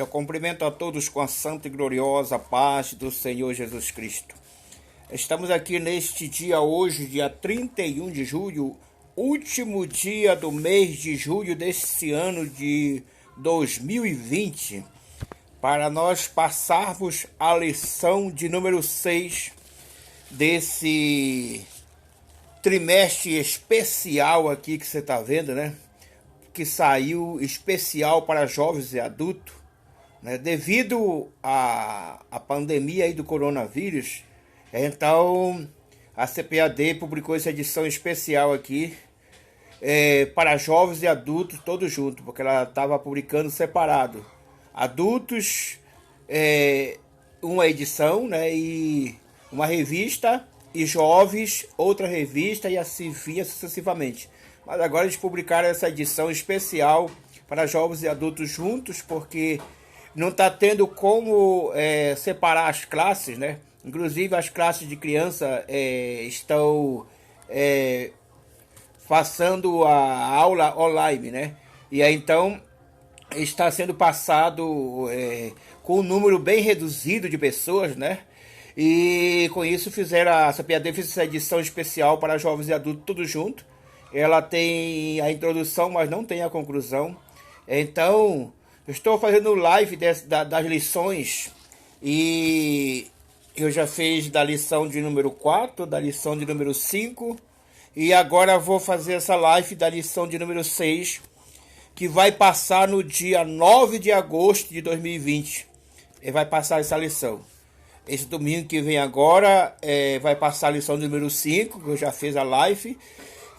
Eu cumprimento a todos com a santa e gloriosa paz do Senhor Jesus Cristo. Estamos aqui neste dia hoje, dia 31 de julho, último dia do mês de julho deste ano de 2020, para nós passarmos a lição de número 6 desse trimestre especial aqui que você está vendo, né? Que saiu especial para jovens e adultos, né? Devido à pandemia aí do coronavírus. Então a CPAD publicou essa edição especial aqui para jovens e adultos todos juntos, porque ela estava publicando separado. Adultos, uma edição, né, e uma revista, e jovens, outra revista, e assim vinha sucessivamente. Mas agora eles publicaram essa edição especial para jovens e adultos juntos, porque não está tendo como separar as classes, né? Inclusive as classes de criança estão passando a aula online, né? E aí então está sendo passado com um número bem reduzido de pessoas, né? E com isso fizeram a CPAD fez essa edição especial para jovens e adultos tudo junto. Ela tem a introdução, mas não tem a conclusão. Então, eu estou fazendo live das lições e eu já fiz da lição de número 4, da lição de número 5 e agora vou fazer essa live da lição de número 6, que vai passar no dia 9 de agosto de 2020. E vai passar essa lição. Esse domingo que vem agora vai passar a lição número 5, que eu já fiz a live.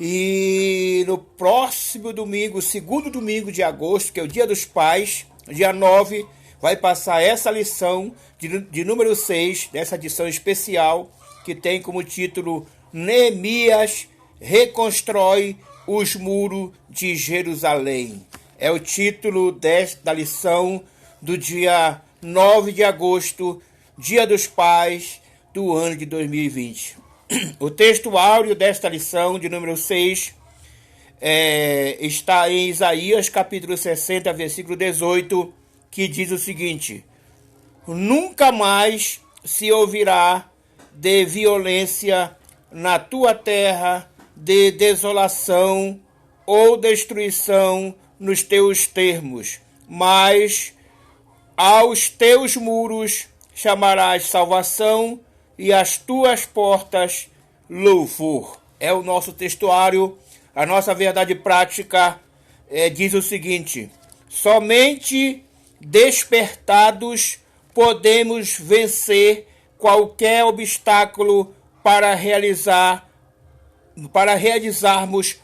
E no próximo domingo, segundo domingo de agosto, que é o Dia dos Pais, dia 9, vai passar essa lição de número 6, dessa edição especial, que tem como título Neemias reconstrói os muros de Jerusalém. É o título da lição do dia 9 de agosto, Dia dos Pais do ano de 2020. O texto áureo desta lição de número 6 está em Isaías capítulo 60, versículo 18, que diz o seguinte: nunca mais se ouvirá de violência na tua terra, de desolação ou destruição nos teus termos, mas aos teus muros chamarás salvação e as tuas portas louvor. É o nosso textuário. A nossa verdade prática diz o seguinte: somente despertados podemos vencer qualquer obstáculo para realizarmos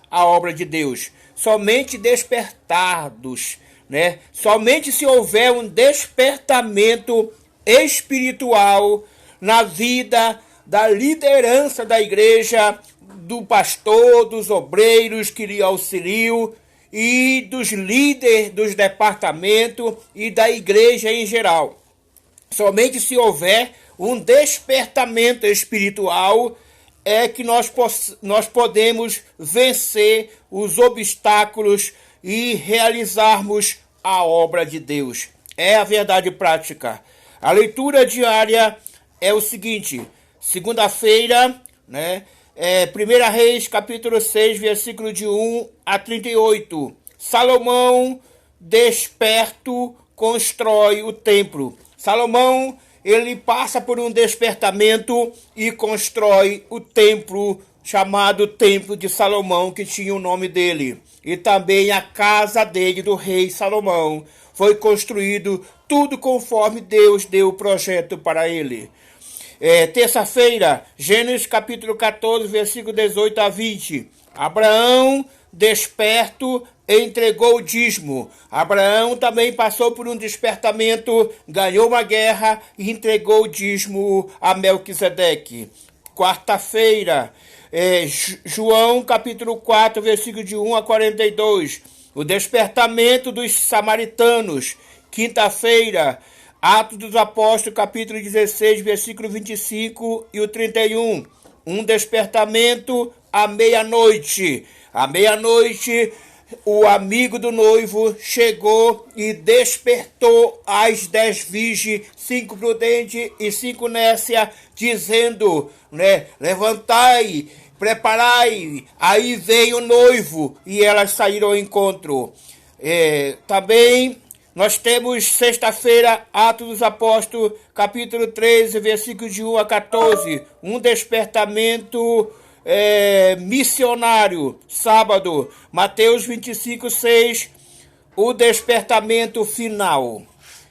a obra de Deus. Somente despertados, né? Somente se houver um despertamento espiritual na vida da liderança da igreja, do pastor, dos obreiros que lhe auxiliam e dos líderes dos departamentos e da igreja em geral. Somente se houver um despertamento espiritual é que nós podemos vencer os obstáculos e realizarmos a obra de Deus. É a verdade prática. A leitura diária é o seguinte: segunda-feira, né? 1 Reis, capítulo 6, versículo de 1 a 38. Salomão, desperto, constrói o templo. Salomão, ele passa por um despertamento e constrói o templo, chamado Templo de Salomão, que tinha o nome dele. E também a casa dele, do rei Salomão. Foi construído tudo conforme Deus deu o projeto para ele. Terça-feira, Gênesis capítulo 14, versículo 18 a 20. Abraão, desperto, entregou o dízimo. Abraão também passou por um despertamento, ganhou uma guerra e entregou o dízimo a Melquisedeque. Quarta-feira, João capítulo 4, versículo de 1 a 42. O despertamento dos samaritanos. Quinta-feira, Atos dos Apóstolos, capítulo 16, versículo 25 e o 31. Um despertamento à meia-noite. À meia-noite, o amigo do noivo chegou e despertou as 10 virgens, 5 prudentes e 5 nécias, dizendo, né, levantai, preparai, aí veio o noivo, e elas saíram ao encontro. Também nós temos sexta-feira, Atos dos Apóstolos, capítulo 13, versículos de 1 a 14, um despertamento missionário. Sábado, Mateus 25, 6, o despertamento final.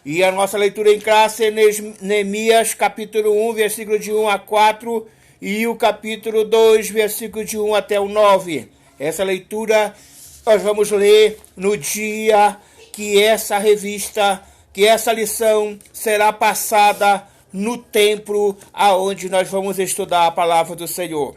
E a nossa leitura em classe é Neemias, capítulo 1, versículo de 1 a 4, e o capítulo 2, versículo de 1 até o 9. Essa leitura nós vamos ler no dia que essa revista, que essa lição será passada no templo aonde nós vamos estudar a palavra do Senhor.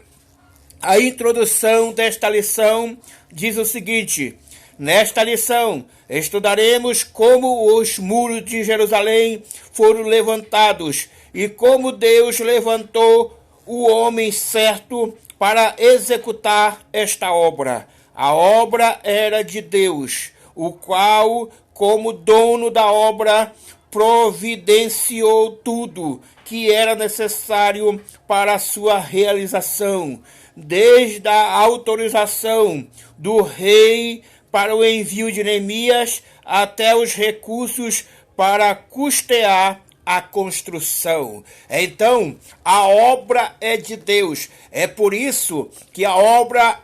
A introdução desta lição diz o seguinte: nesta lição estudaremos como os muros de Jerusalém foram levantados e como Deus levantou o homem certo para executar esta obra. A obra era de Deus, o qual, como dono da obra, providenciou tudo que era necessário para a sua realização, desde a autorização do rei para o envio de Neemias até os recursos para custear a construção. Então, a obra é de Deus. É por isso que a obra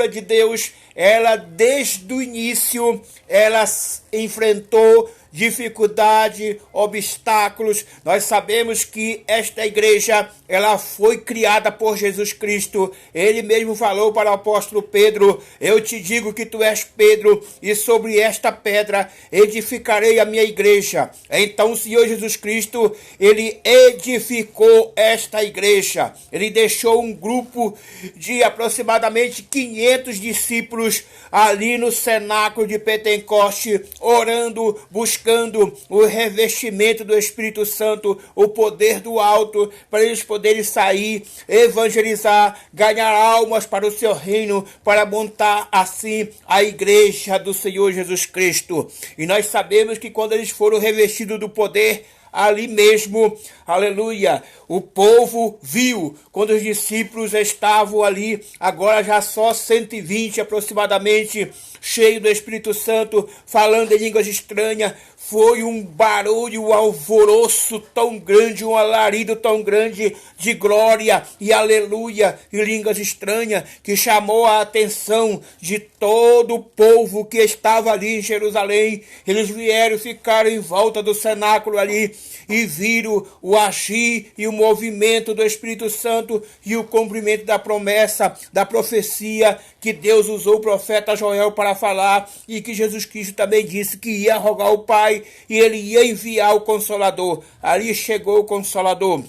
de Deus, ela desde o início, ela enfrentou dificuldade, obstáculos. Nós sabemos que esta igreja, ela foi criada por Jesus Cristo. Ele mesmo falou para o apóstolo Pedro: eu te digo que tu és Pedro, e sobre esta pedra edificarei a minha igreja. Então o Senhor Jesus Cristo, ele edificou esta igreja. Ele deixou um grupo de aproximadamente 500 discípulos ali no cenáculo de Pentecoste, orando, buscando o revestimento do Espírito Santo, o poder do alto, para eles poderem sair, evangelizar, ganhar almas para o seu reino, para montar assim a igreja do Senhor Jesus Cristo. E nós sabemos que quando eles foram revestidos do poder, ali mesmo, aleluia, o povo viu, quando os discípulos estavam ali, agora já só 120 aproximadamente, cheio do Espírito Santo, falando em línguas estranhas. Foi um barulho, um alvoroço tão grande, um alarido tão grande de glória e aleluia e línguas estranhas, que chamou a atenção de todo o povo que estava ali em Jerusalém. Eles vieram, ficaram em volta do cenáculo ali e viram o agir e o movimento do Espírito Santo e o cumprimento da promessa, da profecia que Deus usou o profeta Joel para falar, e que Jesus Cristo também disse que ia rogar ao Pai e ele ia enviar o Consolador. Ali chegou o Consolador.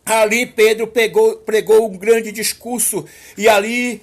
Ali Pedro pregou um grande discurso, e ali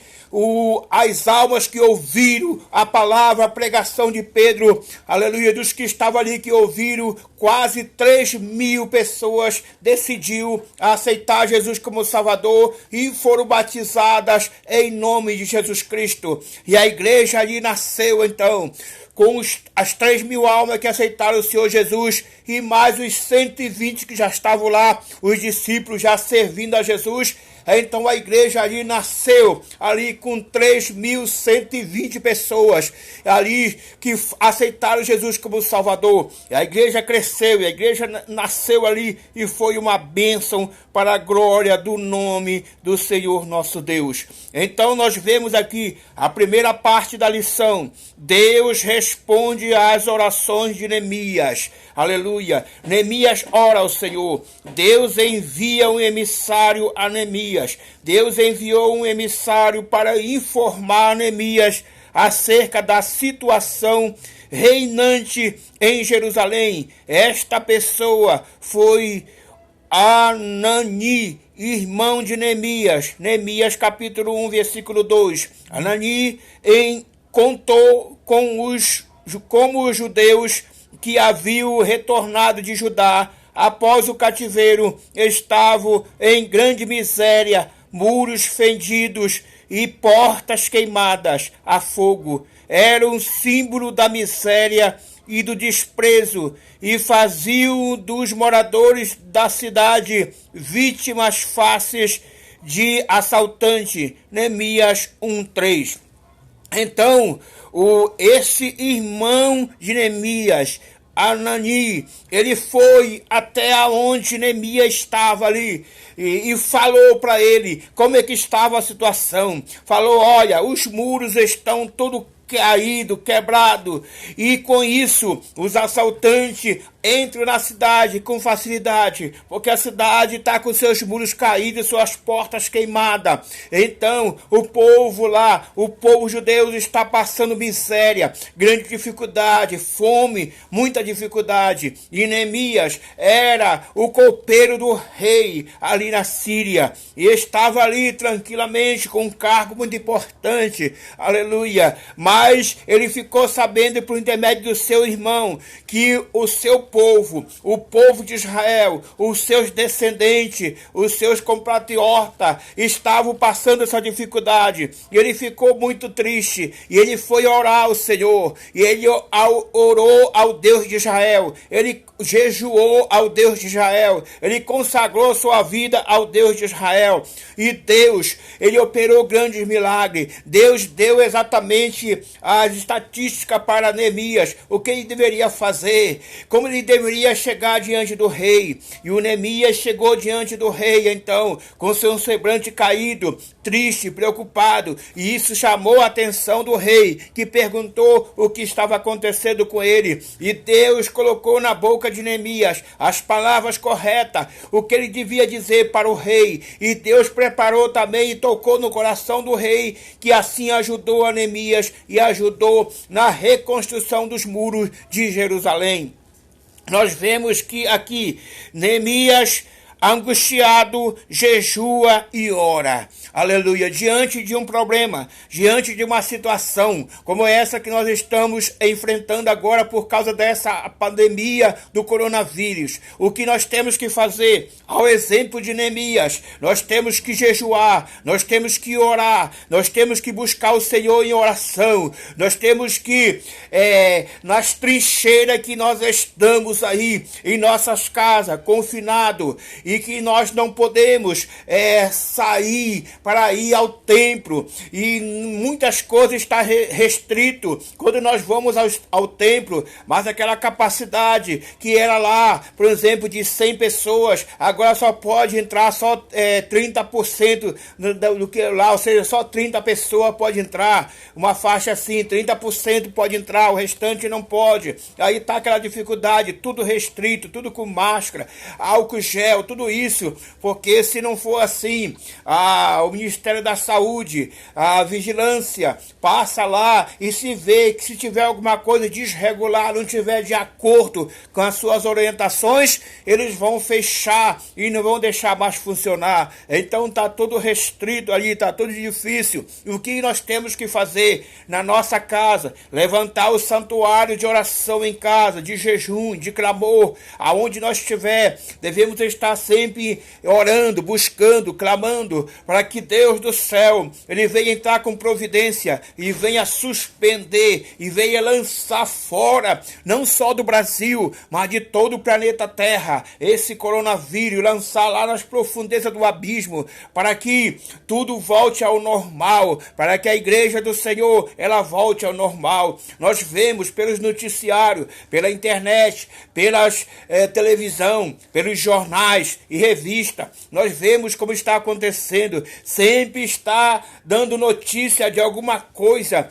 as almas que ouviram a palavra, a pregação de Pedro, aleluia, dos que estavam ali, que ouviram, quase 3.000 pessoas decidiu aceitar Jesus como Salvador e foram batizadas em nome de Jesus Cristo. E a igreja ali nasceu então, com as 3.000 almas que aceitaram o Senhor Jesus, e mais os 120 que já estavam lá, os discípulos já servindo a Jesus. Então a igreja ali nasceu, ali com 3.120 pessoas, ali que aceitaram Jesus como Salvador. A igreja cresceu, a igreja nasceu ali, e foi uma bênção para a glória do nome do Senhor nosso Deus. Então nós vemos aqui a primeira parte da lição. Deus responde às orações de Neemias. Aleluia. Neemias ora ao Senhor. Deus envia um emissário a Neemias. Deus enviou um emissário para informar a Neemias acerca da situação reinante em Jerusalém. Esta pessoa foi Anani, irmão de Neemias. Neemias capítulo 1, versículo 2. Anani contou como os judeus que haviam retornado de Judá após o cativeiro estavam em grande miséria, muros fendidos e portas queimadas a fogo. Era um símbolo da miséria e do desprezo, e faziam dos moradores da cidade vítimas fáceis de assaltante. Neemias 1:3. Então, esse irmão de Neemias, Anani, ele foi até onde Neemias estava ali e falou para ele como é que estava a situação. Falou: olha, os muros estão todos caído, quebrado, e com isso os assaltantes entram na cidade com facilidade, porque a cidade está com seus muros caídos e suas portas queimadas. Então o povo lá, o povo judeu está passando miséria, grande dificuldade, fome, muita dificuldade. E Neemias era o copeiro do rei ali na Síria, e estava ali tranquilamente com um cargo muito importante, aleluia. Mas ele ficou sabendo por intermédio do seu irmão que o seu povo, o povo de Israel, os seus descendentes, os seus compatriotas estavam passando essa dificuldade. E ele ficou muito triste, e ele foi orar ao Senhor, e ele orou ao Deus de Israel, ele jejuou ao Deus de Israel, ele consagrou sua vida ao Deus de Israel, e Deus, ele operou grandes milagres. Deus deu exatamente as estatísticas para Neemias, o que ele deveria fazer, como ele deveria chegar diante do rei. E o Neemias chegou diante do rei, então, com seu semblante caído, triste, preocupado, e isso chamou a atenção do rei, que perguntou o que estava acontecendo com ele. E Deus colocou na boca de Neemias as palavras corretas, o que ele devia dizer para o rei, e Deus preparou também e tocou no coração do rei, que assim ajudou a Neemias e ajudou na reconstrução dos muros de Jerusalém. Nós vemos que aqui Neemias, angustiado, jejua e ora, aleluia, diante de um problema, diante de uma situação como essa que nós estamos enfrentando agora por causa dessa pandemia do coronavírus. O que nós temos que fazer? Ao exemplo de Neemias, nós temos que jejuar, nós temos que orar, nós temos que buscar o Senhor em oração, nós temos que, nas trincheiras que nós estamos aí, em nossas casas, confinados, e que nós não podemos sair para ir ao templo, e muitas coisas estão restrito quando nós vamos ao templo, mas aquela capacidade que era lá, por exemplo, de 100 pessoas, agora só pode entrar só 30% do que lá, ou seja, só 30 pessoas pode entrar, uma faixa assim, 30% pode entrar, o restante não pode. Aí está aquela dificuldade, tudo restrito, tudo com máscara, álcool gel, tudo isso, porque se não for assim, o Ministério da Saúde, a vigilância, passa lá e se vê que se tiver alguma coisa desregular, não tiver de acordo com as suas orientações, eles vão fechar e não vão deixar mais funcionar. Então está tudo restrito ali, está tudo difícil. E o que nós temos que fazer na nossa casa? Levantar o santuário de oração em casa, de jejum, de clamor, aonde nós estiver, devemos estar sempre orando, buscando, clamando, para que Deus do céu, ele venha entrar com providência e venha suspender e venha lançar fora, não só do Brasil, mas de todo o planeta Terra, esse coronavírus, lançar lá nas profundezas do abismo, para que tudo volte ao normal, para que a igreja do Senhor, ela volte ao normal. Nós vemos pelos noticiários, pela internet, pelas televisão, pelos jornais e revistas, nós vemos como está acontecendo, sempre está dando notícia de alguma coisa,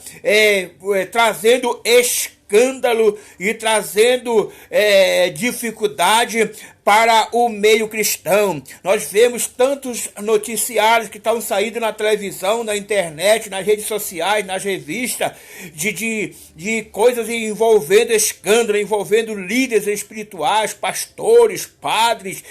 trazendo escândalo e trazendo dificuldade para o meio cristão. Nós vemos tantos noticiários que estão saindo na televisão, na internet, nas redes sociais, nas revistas, de coisas envolvendo escândalo, envolvendo líderes espirituais, pastores, padres,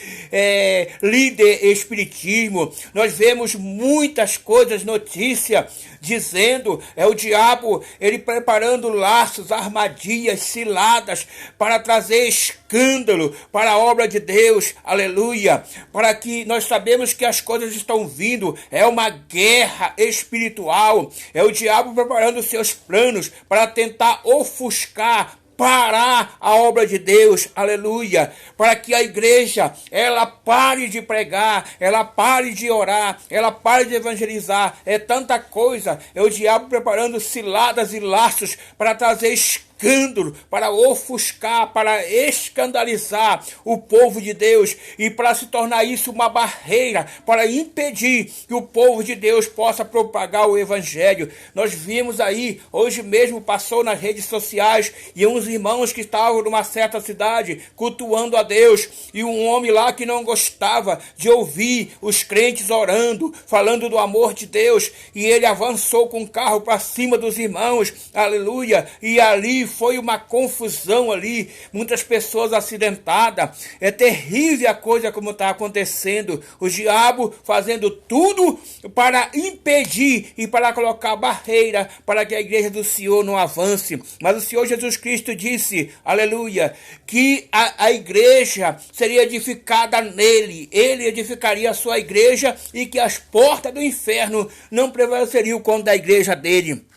líder espiritismo. Nós vemos muitas coisas, notícia, dizendo, o diabo, ele preparando laços, armadilhas, ciladas, para trazer escândalo para a obra de de Deus, aleluia, para que nós sabemos que as coisas estão vindo, é uma guerra espiritual, é o diabo preparando seus planos para tentar ofuscar, parar a obra de Deus, aleluia, para que a igreja, ela pare de pregar, ela pare de orar, ela pare de evangelizar, é tanta coisa, é o diabo preparando ciladas e laços para trazer escândalo, para ofuscar, para escandalizar o povo de Deus e para se tornar isso uma barreira, para impedir que o povo de Deus possa propagar o evangelho. Nós vimos aí, hoje mesmo passou nas redes sociais, e uns irmãos que estavam numa certa cidade cultuando a Deus, e um homem lá que não gostava de ouvir os crentes orando, falando do amor de Deus, e ele avançou com o carro para cima dos irmãos, aleluia, e ali foi uma confusão ali, muitas pessoas acidentadas. É terrível a coisa como está acontecendo, o diabo fazendo tudo para impedir e para colocar barreira para que a igreja do Senhor não avance. Mas o Senhor Jesus Cristo disse, aleluia, que a igreja seria edificada nele, ele edificaria a sua igreja e que as portas do inferno não prevaleceriam contra a igreja dele.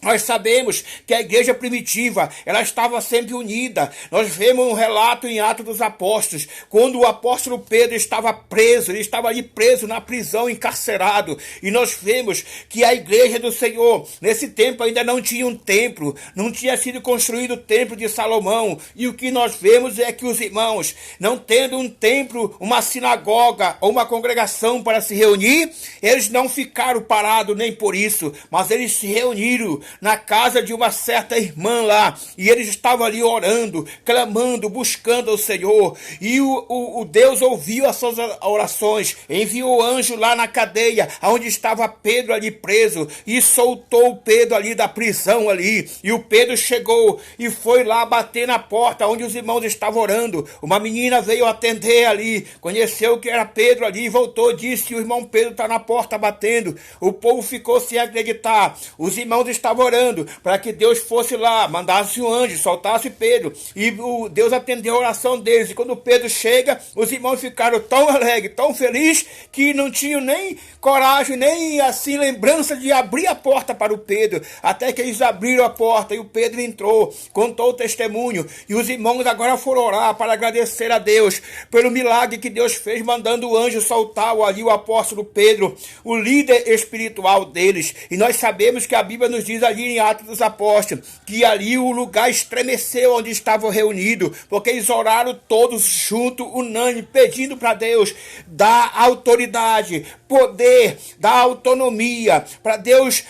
Nós sabemos que a igreja primitiva, ela estava sempre unida. Nós vemos um relato em Atos dos Apóstolos, quando o apóstolo Pedro estava preso, ele estava ali preso na prisão, encarcerado. E nós vemos que a igreja do Senhor, nesse tempo ainda não tinha um templo, não tinha sido construído o templo de Salomão. E o que nós vemos é que os irmãos, não tendo um templo, uma sinagoga ou uma congregação para se reunir, eles não ficaram parados nem por isso, mas eles se reuniram na casa de uma certa irmã lá, e eles estavam ali orando, clamando, buscando ao Senhor, e o Deus ouviu as suas orações, enviou o anjo lá na cadeia, onde estava Pedro ali preso, e soltou Pedro ali da prisão ali, e o Pedro chegou, e foi lá bater na porta, onde os irmãos estavam orando. Uma menina veio atender ali, conheceu que era Pedro ali, voltou, disse, o irmão Pedro está na porta batendo. O povo ficou sem acreditar, os irmãos estavam orando para que Deus fosse lá, mandasse um anjo, soltasse Pedro, e Deus atendeu a oração deles. E quando Pedro chega, os irmãos ficaram tão alegres, tão felizes, que não tinham nem coragem, nem assim lembrança de abrir a porta para o Pedro, até que eles abriram a porta e o Pedro entrou, contou o testemunho, e os irmãos agora foram orar para agradecer a Deus pelo milagre que Deus fez, mandando o anjo soltar ali o apóstolo Pedro, o líder espiritual deles. E nós sabemos que a Bíblia nos diz ali em Atos dos Apóstolos, que ali o lugar estremeceu onde estavam reunidos, porque eles oraram todos juntos, unânime, pedindo para Deus dar autoridade, poder, dar autonomia, para Deus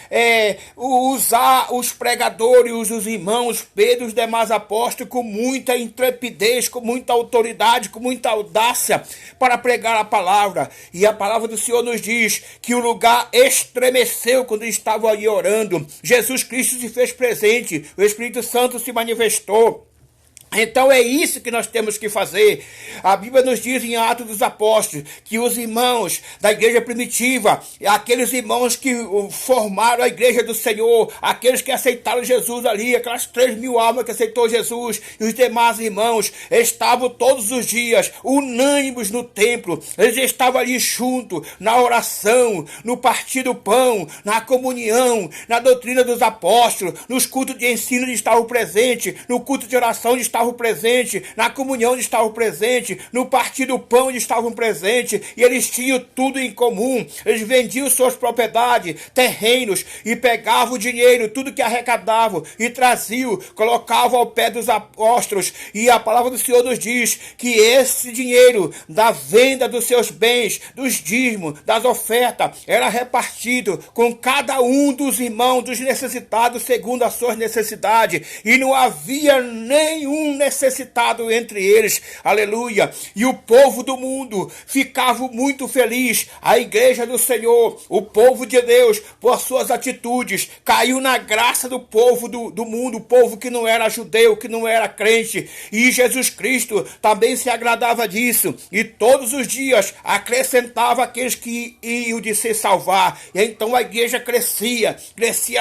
usar os pregadores, os irmãos Pedro e os demais apóstolos com muita intrepidez, com muita autoridade, com muita audácia para pregar a palavra. E a palavra do Senhor nos diz que o lugar estremeceu quando estavam ali orando. Jesus Cristo se fez presente, o Espírito Santo se manifestou. Então é isso que nós temos que fazer. A Bíblia nos diz em Atos dos Apóstolos que os irmãos da igreja primitiva, aqueles irmãos que formaram a igreja do Senhor, aqueles que aceitaram Jesus ali, aquelas 3.000 almas que aceitou Jesus, e os demais irmãos estavam todos os dias unânimes no templo. Eles estavam ali juntos, na oração, no partir do pão, na comunhão, na doutrina dos apóstolos, nos cultos de ensino de estavam presentes, no culto de oração de estavam presentes, na comunhão de estavam presentes, no partir do pão de estavam presentes, e eles tinham tudo em comum. Eles vendiam suas propriedades, terrenos, e pegavam o dinheiro, tudo que arrecadavam, e traziam, colocavam ao pé dos apóstolos. E a palavra do Senhor nos diz que esse dinheiro da venda dos seus bens, dos dízimos, das ofertas, era repartido com cada um dos irmãos, dos necessitados, segundo as suas necessidades, e não havia nenhum necessitado entre eles, aleluia. E o povo do mundo ficava muito feliz. A igreja do Senhor, o povo de Deus, por suas atitudes, caiu na graça do povo do mundo, o povo que não era judeu, que não era crente. E Jesus Cristo também se agradava disso, e todos os dias acrescentava aqueles que iam de se salvar. E então a igreja crescia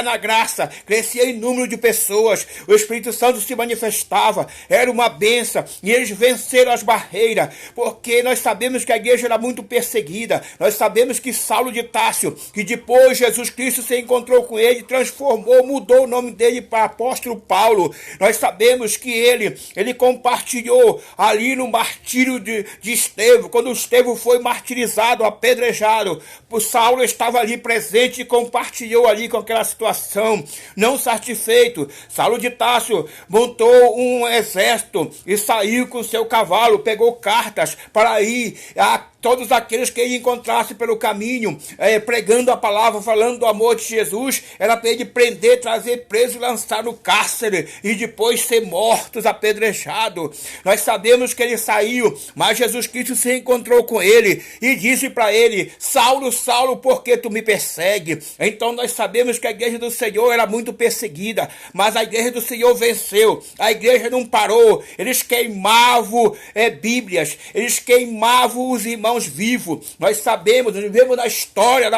na graça, crescia em número de pessoas. O Espírito Santo se manifestava, era uma benção, e eles venceram as barreiras, porque nós sabemos que a igreja era muito perseguida. Nós sabemos que Saulo de Tarso, que depois Jesus Cristo se encontrou com ele, transformou, mudou o nome dele para apóstolo Paulo. Nós sabemos que ele compartilhou ali no martírio de Estevão, quando Estevão foi martirizado, apedrejado, o Saulo estava ali presente e compartilhou ali com aquela situação. Não satisfeito, Saulo de Tarso montou um exército e saiu com seu cavalo, pegou cartas para ir a todos aqueles que ele encontrasse pelo caminho, pregando a palavra, falando do amor de Jesus. Era para ele prender, trazer preso, lançar no cárcere e depois ser mortos, apedrejados. Nós sabemos que ele saiu, mas Jesus Cristo se encontrou com ele e disse para ele: Saulo, Saulo, por que tu me persegue? Então nós sabemos que a igreja do Senhor era muito perseguida, mas a igreja do Senhor venceu. A igreja não parou. Eles queimavam Bíblias, eles queimavam os irmãos vivos. Nós sabemos, nós vivemos na história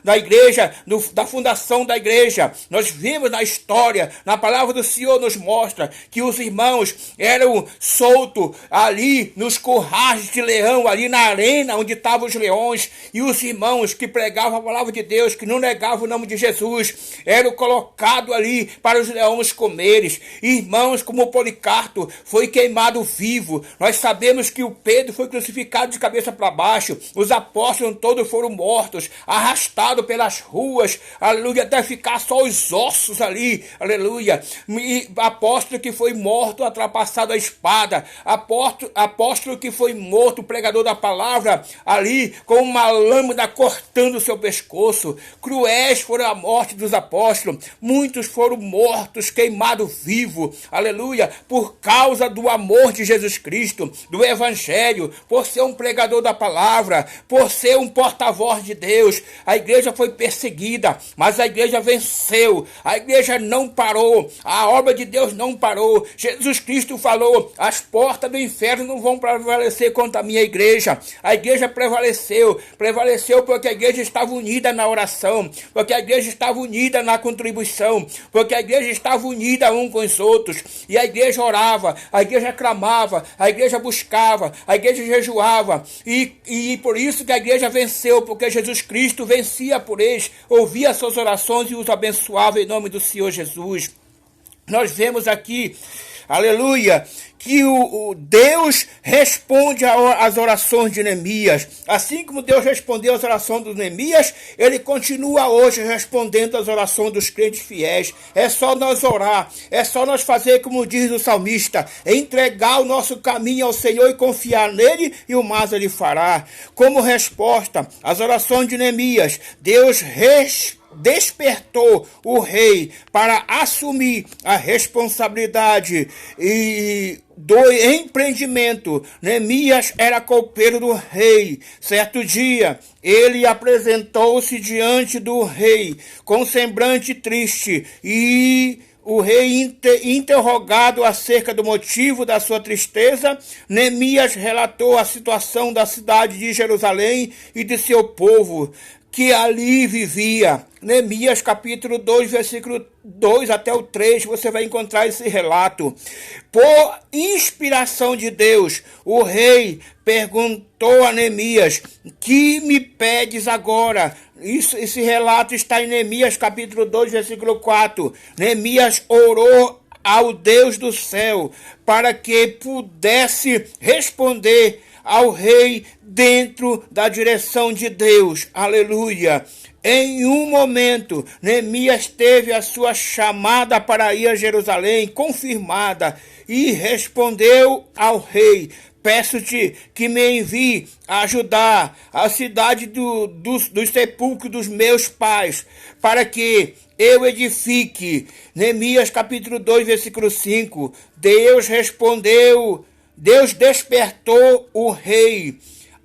da igreja, da fundação da igreja. Nós vimos na história, na palavra do Senhor nos mostra que os irmãos eram soltos ali nos currais de leão, ali na arena onde estavam os leões, e os irmãos que pregavam a palavra de Deus, que não negavam o nome de Jesus, eram colocados ali para os leões comerem. Irmãos como o Policarpo foi queimado vivo. Nós sabemos que o Pedro foi crucificado de cabeça para baixo, os apóstolos todos foram mortos, arrastados pelas ruas, aleluia, até ficar só os ossos ali, aleluia. E apóstolo que foi morto, atrapassado a espada, apóstolo que foi morto, pregador da palavra, ali com uma lâmina cortando o seu pescoço. Cruéis foram a morte dos apóstolos, muitos foram mortos, queimados vivos, aleluia, por causa do amor de Jesus Cristo, do evangelho, por ser um pregador da palavra, por ser um porta-voz de Deus. A igreja foi perseguida, mas a igreja venceu. A igreja não parou, a obra de Deus não parou. Jesus Cristo falou: as portas do inferno não vão prevalecer contra a minha igreja. A igreja prevaleceu porque a igreja estava unida na oração, porque a igreja estava unida na contribuição, porque a igreja estava unida um com os outros, e a igreja orava, a igreja clamava, a igreja buscava, a igreja jejuava, e por isso que a igreja venceu, porque Jesus Cristo vencia por eles, ouvia suas orações e os abençoava em nome do Senhor Jesus. Nós vemos aqui, aleluia, que o Deus responde às orações de Neemias. Assim como Deus respondeu às orações de Neemias, ele continua hoje respondendo às orações dos crentes fiéis. É só nós orar, é só nós fazer como diz o salmista, entregar o nosso caminho ao Senhor e confiar nele, e o mais ele fará. Como resposta às orações de Neemias, Deus despertou o rei para assumir a responsabilidade do empreendimento. Neemias era copeiro do rei. Certo dia, ele apresentou-se diante do rei com semblante triste, e o rei, interrogado acerca do motivo da sua tristeza, Neemias relatou a situação da cidade de Jerusalém e de seu povo que ali vivia. Neemias capítulo 2, versículo 2 até o 3, você vai encontrar esse relato. Por inspiração de Deus, o rei perguntou a Neemias: que me pedes agora? Esse relato está em Neemias capítulo 2, versículo 4. Neemias orou ao Deus do céu para que pudesse responder ao rei dentro da direção de Deus. Aleluia. Em um momento, Neemias teve a sua chamada para ir a Jerusalém confirmada e respondeu ao rei: peço-te que me envie a ajudar a cidade dos sepulcros dos meus pais, para que eu edifique. Neemias capítulo 2, versículo 5. Deus despertou o rei,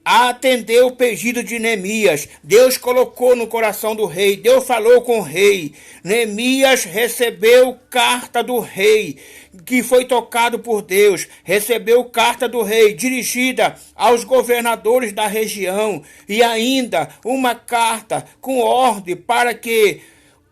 atendeu o pedido de Neemias. Deus colocou no coração do rei, Deus falou com o rei. Neemias recebeu carta do rei, que foi tocado por Deus. Recebeu carta do rei, dirigida aos governadores da região, e ainda uma carta com ordem para que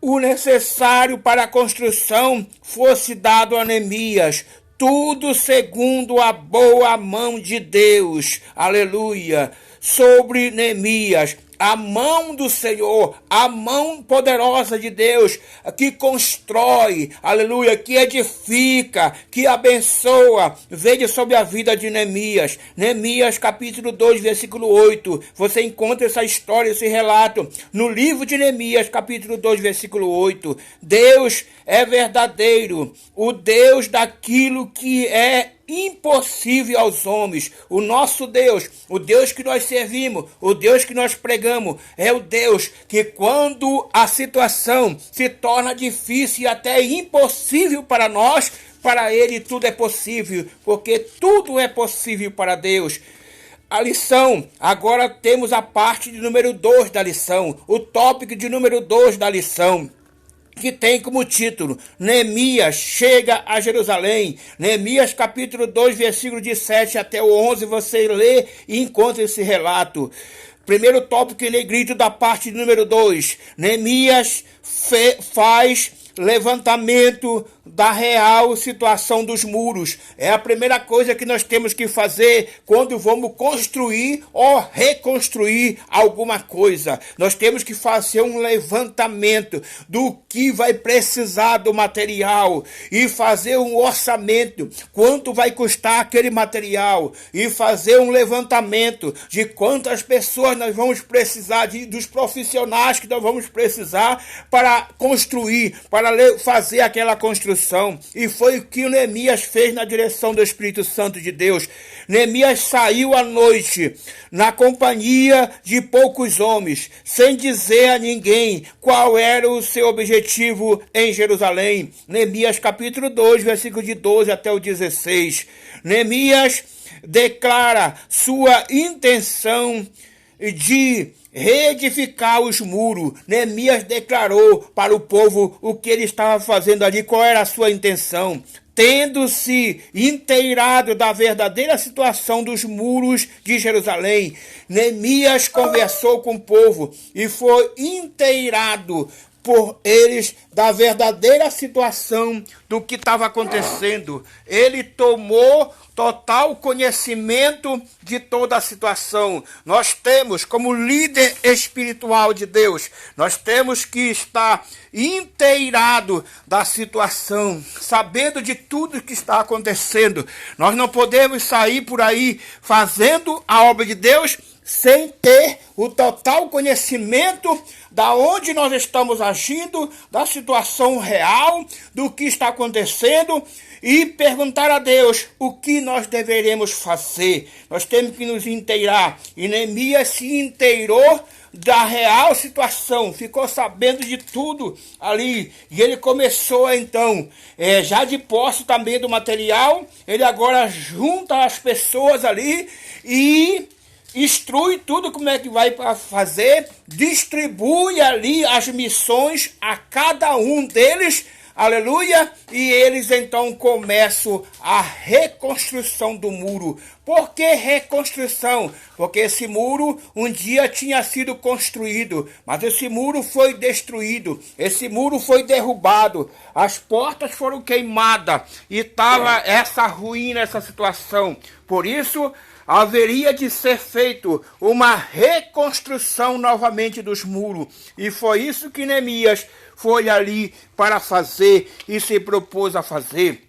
o necessário para a construção fosse dado a Neemias. tudo segundo a boa mão de Deus, aleluia, sobre Neemias. A mão do Senhor, a mão poderosa de Deus, que constrói, aleluia, que edifica, que abençoa, veio sobre a vida de Neemias. Neemias capítulo 2, versículo 8, você encontra essa história, esse relato, no livro de Neemias, capítulo 2, versículo 8. Deus é verdadeiro, o Deus daquilo que é impossível aos homens. O nosso Deus, o Deus que nós servimos, o Deus que nós pregamos, é o Deus que quando a situação se torna difícil e até impossível para nós, para Ele tudo é possível, porque tudo é possível para Deus. A lição, agora temos a parte de número 2 da lição, o tópico de número 2 da lição, que tem como título, Neemias chega a Jerusalém. Neemias capítulo 2, versículo de 7 até o 11, você lê e encontra esse relato. Primeiro tópico em negrito da parte de número 2, Neemias faz levantamento da real situação dos muros. É a primeira coisa que nós temos que fazer quando vamos construir ou reconstruir alguma coisa. Nós temos que fazer um levantamento do que vai precisar do material e fazer um orçamento, quanto vai custar aquele material, e fazer um levantamento de quantas pessoas nós vamos precisar, dos profissionais que nós vamos precisar para construir, para fazer aquela construção. E foi o que o Neemias fez na direção do Espírito Santo de Deus. Neemias saiu à noite na companhia de poucos homens, sem dizer a ninguém qual era o seu objetivo em Jerusalém. Neemias capítulo 2, versículo de 12 até o 16. Neemias declara sua intenção de reedificar os muros. Neemias declarou para o povo o que ele estava fazendo ali, qual era a sua intenção. Tendo-se inteirado da verdadeira situação dos muros de Jerusalém, Neemias conversou com o povo e foi inteirado por eles da verdadeira situação do que estava acontecendo. Ele tomou total conhecimento de toda a situação. Nós temos, como líder espiritual de Deus, nós temos que estar inteirado da situação, sabendo de tudo que está acontecendo. Nós não podemos sair por aí fazendo a obra de Deus sem ter o total conhecimento da onde nós estamos agindo, da situação real, do que está acontecendo, e perguntar a Deus o que nós deveremos fazer. Nós temos que nos inteirar. E Neemias se inteirou da real situação, ficou sabendo de tudo ali, e ele começou então, já de posse também do material, ele agora junta as pessoas ali e instrui tudo como é que vai fazer, distribui ali as missões a cada um deles, aleluia, e eles então começam a reconstrução do muro. Por que reconstrução? Porque esse muro um dia tinha sido construído, mas esse muro foi destruído, esse muro foi derrubado, as portas foram queimadas e estava essa ruína, essa situação. Por isso, haveria de ser feito uma reconstrução novamente dos muros. E foi isso que Neemias foi ali para fazer e se propôs a fazer.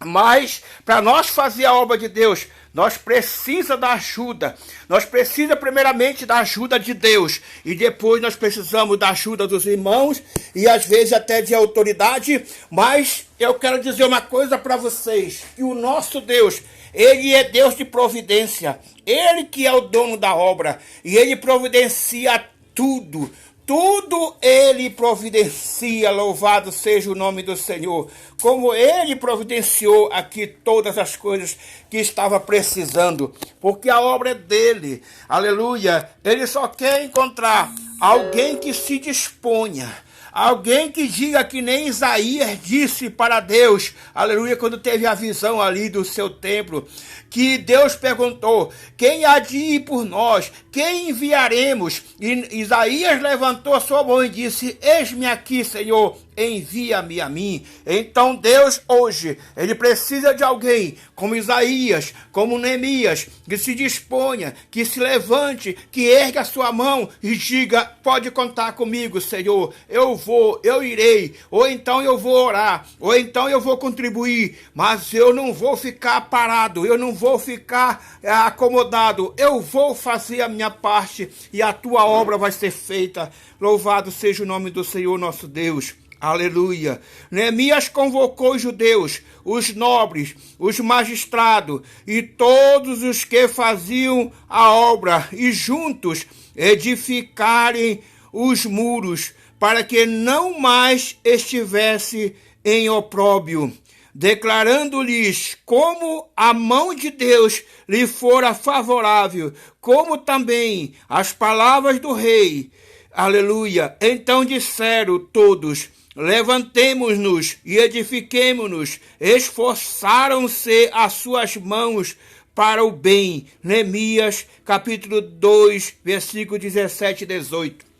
Mas, para nós fazer a obra de Deus, nós precisamos da ajuda. Nós precisamos primeiramente da ajuda de Deus. E depois nós precisamos da ajuda dos irmãos e às vezes até de autoridade. Mas eu quero dizer uma coisa para vocês. Que o nosso Deus, Ele é Deus de providência. Ele que é o dono da obra. E Ele providencia tudo. Tudo Ele providencia, louvado seja o nome do Senhor. Como Ele providenciou aqui todas as coisas que estava precisando. Porque a obra é dEle, aleluia. Ele só quer encontrar alguém que se disponha. Alguém que diga que nem Isaías disse para Deus, aleluia, quando teve a visão ali do seu templo, que Deus perguntou, quem há de ir por nós? Quem enviaremos? E Isaías levantou a sua mão e disse, eis-me aqui, Senhor, envia-me a mim. Então Deus hoje, ele precisa de alguém como Isaías, como Neemias, que se disponha, que se levante, que erga a sua mão e diga: pode contar comigo, Senhor, eu vou, eu irei, ou então eu vou orar, ou então eu vou contribuir, mas eu não vou ficar parado, eu não vou ficar acomodado, eu vou fazer a minha parte e a tua obra vai ser feita. Louvado seja o nome do Senhor nosso Deus. Aleluia. Neemias convocou os judeus, os nobres, os magistrados e todos os que faziam a obra e juntos edificarem os muros para que não mais estivesse em opróbrio, declarando-lhes como a mão de Deus lhe fora favorável, como também as palavras do rei. Aleluia. Então disseram todos: levantemo-nos e edifiquemo-nos. Esforçaram-se as suas mãos para o bem. Neemias, capítulo 2, versículo 17 e 18.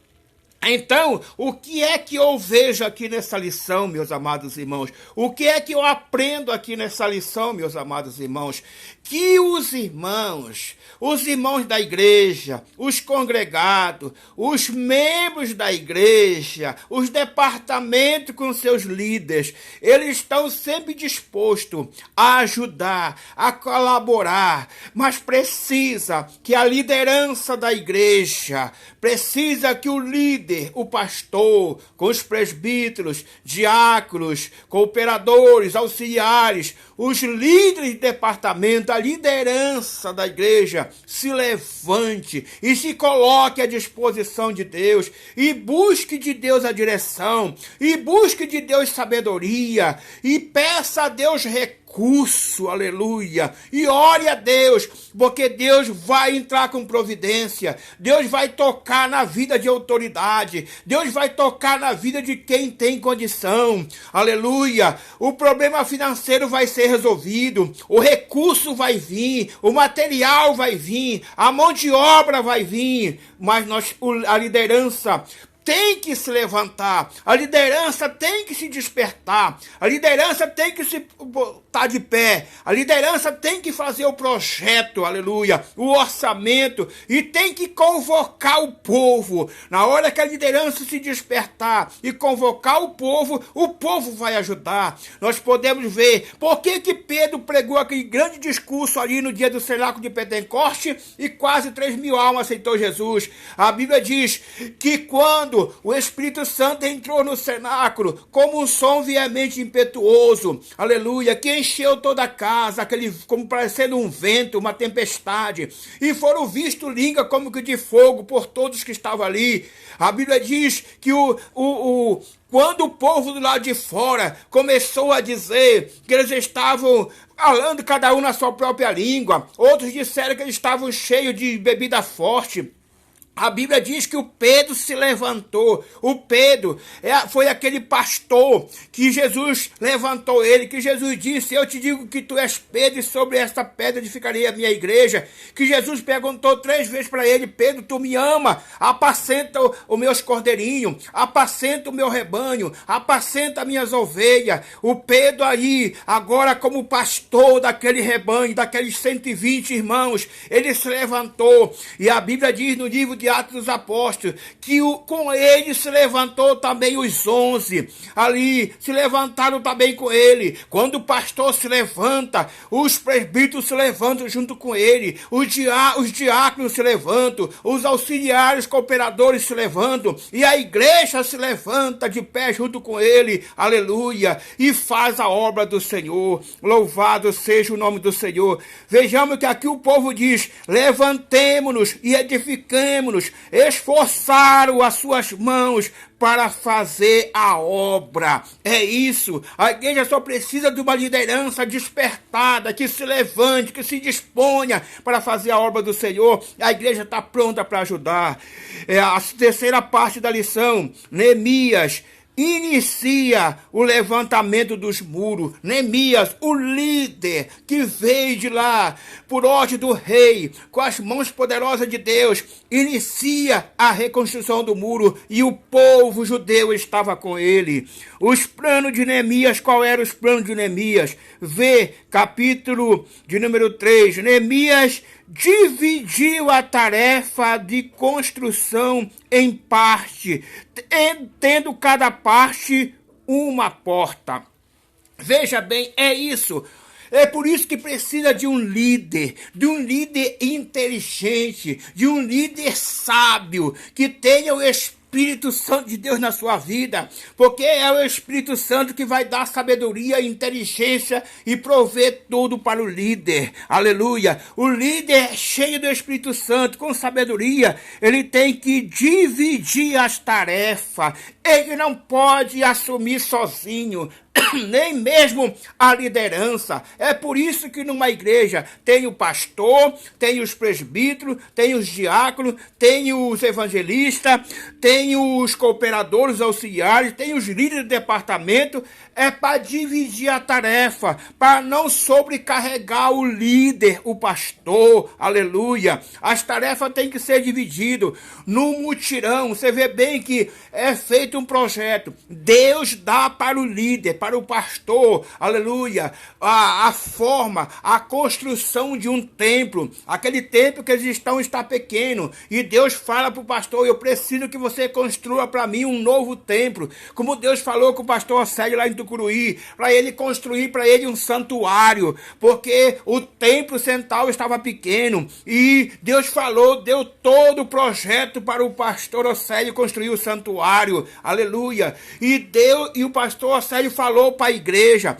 Então, o que é que eu vejo aqui nessa lição, meus amados irmãos? O que é que eu aprendo aqui nessa lição, meus amados irmãos? Que os irmãos da igreja, os congregados, os membros da igreja, os departamentos com seus líderes, eles estão sempre dispostos a ajudar, a colaborar, mas precisa que a liderança da igreja, precisa que o líder, o pastor, com os presbíteros, diáconos, cooperadores, auxiliares, os líderes de departamento, a liderança da igreja, se levante e se coloque à disposição de Deus e busque de Deus a direção, e busque de Deus sabedoria, e peça a Deus recurso, aleluia, e ore a Deus, porque Deus vai entrar com providência, Deus vai tocar na vida de autoridade, Deus vai tocar na vida de quem tem condição, aleluia. O problema financeiro vai ser resolvido, o recurso vai vir, o material vai vir, a mão de obra vai vir, mas a liderança tem que se levantar, a liderança tem que se despertar, a liderança tem que se botar de pé, a liderança tem que fazer o projeto, aleluia, o orçamento, e tem que convocar o povo. Na hora que a liderança se despertar e convocar o povo vai ajudar. Nós podemos ver por que Pedro pregou aquele grande discurso ali no dia do cenáculo de Pentecoste e quase 3.000 almas aceitou Jesus. A Bíblia diz que quando o Espírito Santo entrou no cenáculo como um som veemente impetuoso, aleluia, que encheu toda a casa, como parecendo um vento, uma tempestade, e foram vistos línguas como que de fogo por todos que estavam ali. A Bíblia diz que quando o povo do lado de fora começou a dizer que eles estavam falando cada um na sua própria língua, outros disseram que eles estavam cheios de bebida forte, a Bíblia diz que o Pedro se levantou. O Pedro foi aquele pastor que Jesus levantou ele, que Jesus disse: eu te digo que tu és Pedro, e sobre esta pedra edificarei a minha igreja. Que Jesus perguntou 3 vezes para ele: Pedro, tu me ama? Apacenta os meus cordeirinhos, apacenta o meu rebanho, apacenta as minhas ovelhas. O Pedro aí, agora como pastor daquele rebanho, daqueles 120 irmãos, ele se levantou. E a Bíblia diz no livro de Atos dos Apóstolos que com ele se levantou também os 11 ali, se levantaram também com ele. Quando o pastor se levanta, os presbíteros se levantam junto com ele, os diáconos se levantam, os auxiliares cooperadores se levantam, e a igreja se levanta de pé junto com ele, aleluia, e faz a obra do Senhor. Louvado seja o nome do Senhor. Vejamos que aqui o povo diz: levantemo-nos e edifiquemo-nos, esforçaram as suas mãos para fazer a obra. É isso. A igreja só precisa de uma liderança despertada, que se levante, que se disponha para fazer a obra do Senhor. A igreja está pronta para ajudar. A terceira parte da lição, Neemias inicia o levantamento dos muros. Neemias, o líder que veio de lá, por ordem do rei, com as mãos poderosas de Deus, inicia a reconstrução do muro e o povo judeu estava com ele. Os planos de Neemias, qual eram os planos de Neemias? Vê capítulo de número 3, Neemias dividiu a tarefa de construção em parte, tendo cada parte uma porta. Veja bem, é isso. É por isso que precisa de um líder inteligente, de um líder sábio, que tenha o Espírito Santo de Deus na sua vida, porque é o Espírito Santo que vai dar sabedoria, inteligência e prover tudo para o líder. Aleluia! O líder cheio do Espírito Santo, com sabedoria, ele tem que dividir as tarefas. Ele não pode assumir sozinho, nem mesmo a liderança. É por isso que numa igreja tem o pastor, tem os presbíteros, tem os diáconos, tem os evangelistas, tem os cooperadores auxiliares, tem os líderes de departamento. É para dividir a tarefa, para não sobrecarregar o líder, o pastor. Aleluia! As tarefas têm que ser divididas. No mutirão, você vê bem que é feito um projeto. Deus dá para o líder, para o pastor, aleluia, a forma, a construção de um templo. Aquele templo que eles está pequeno. E Deus fala para o pastor: eu preciso que você construa para mim um novo templo. Como Deus falou com o pastor Sérgio lá em Tucuruí, para ele construir para ele um santuário, porque o templo central estava pequeno. E Deus falou, deu todo o projeto para o pastor Océlio construir o santuário. Aleluia. E o pastor Océlio falou para a igreja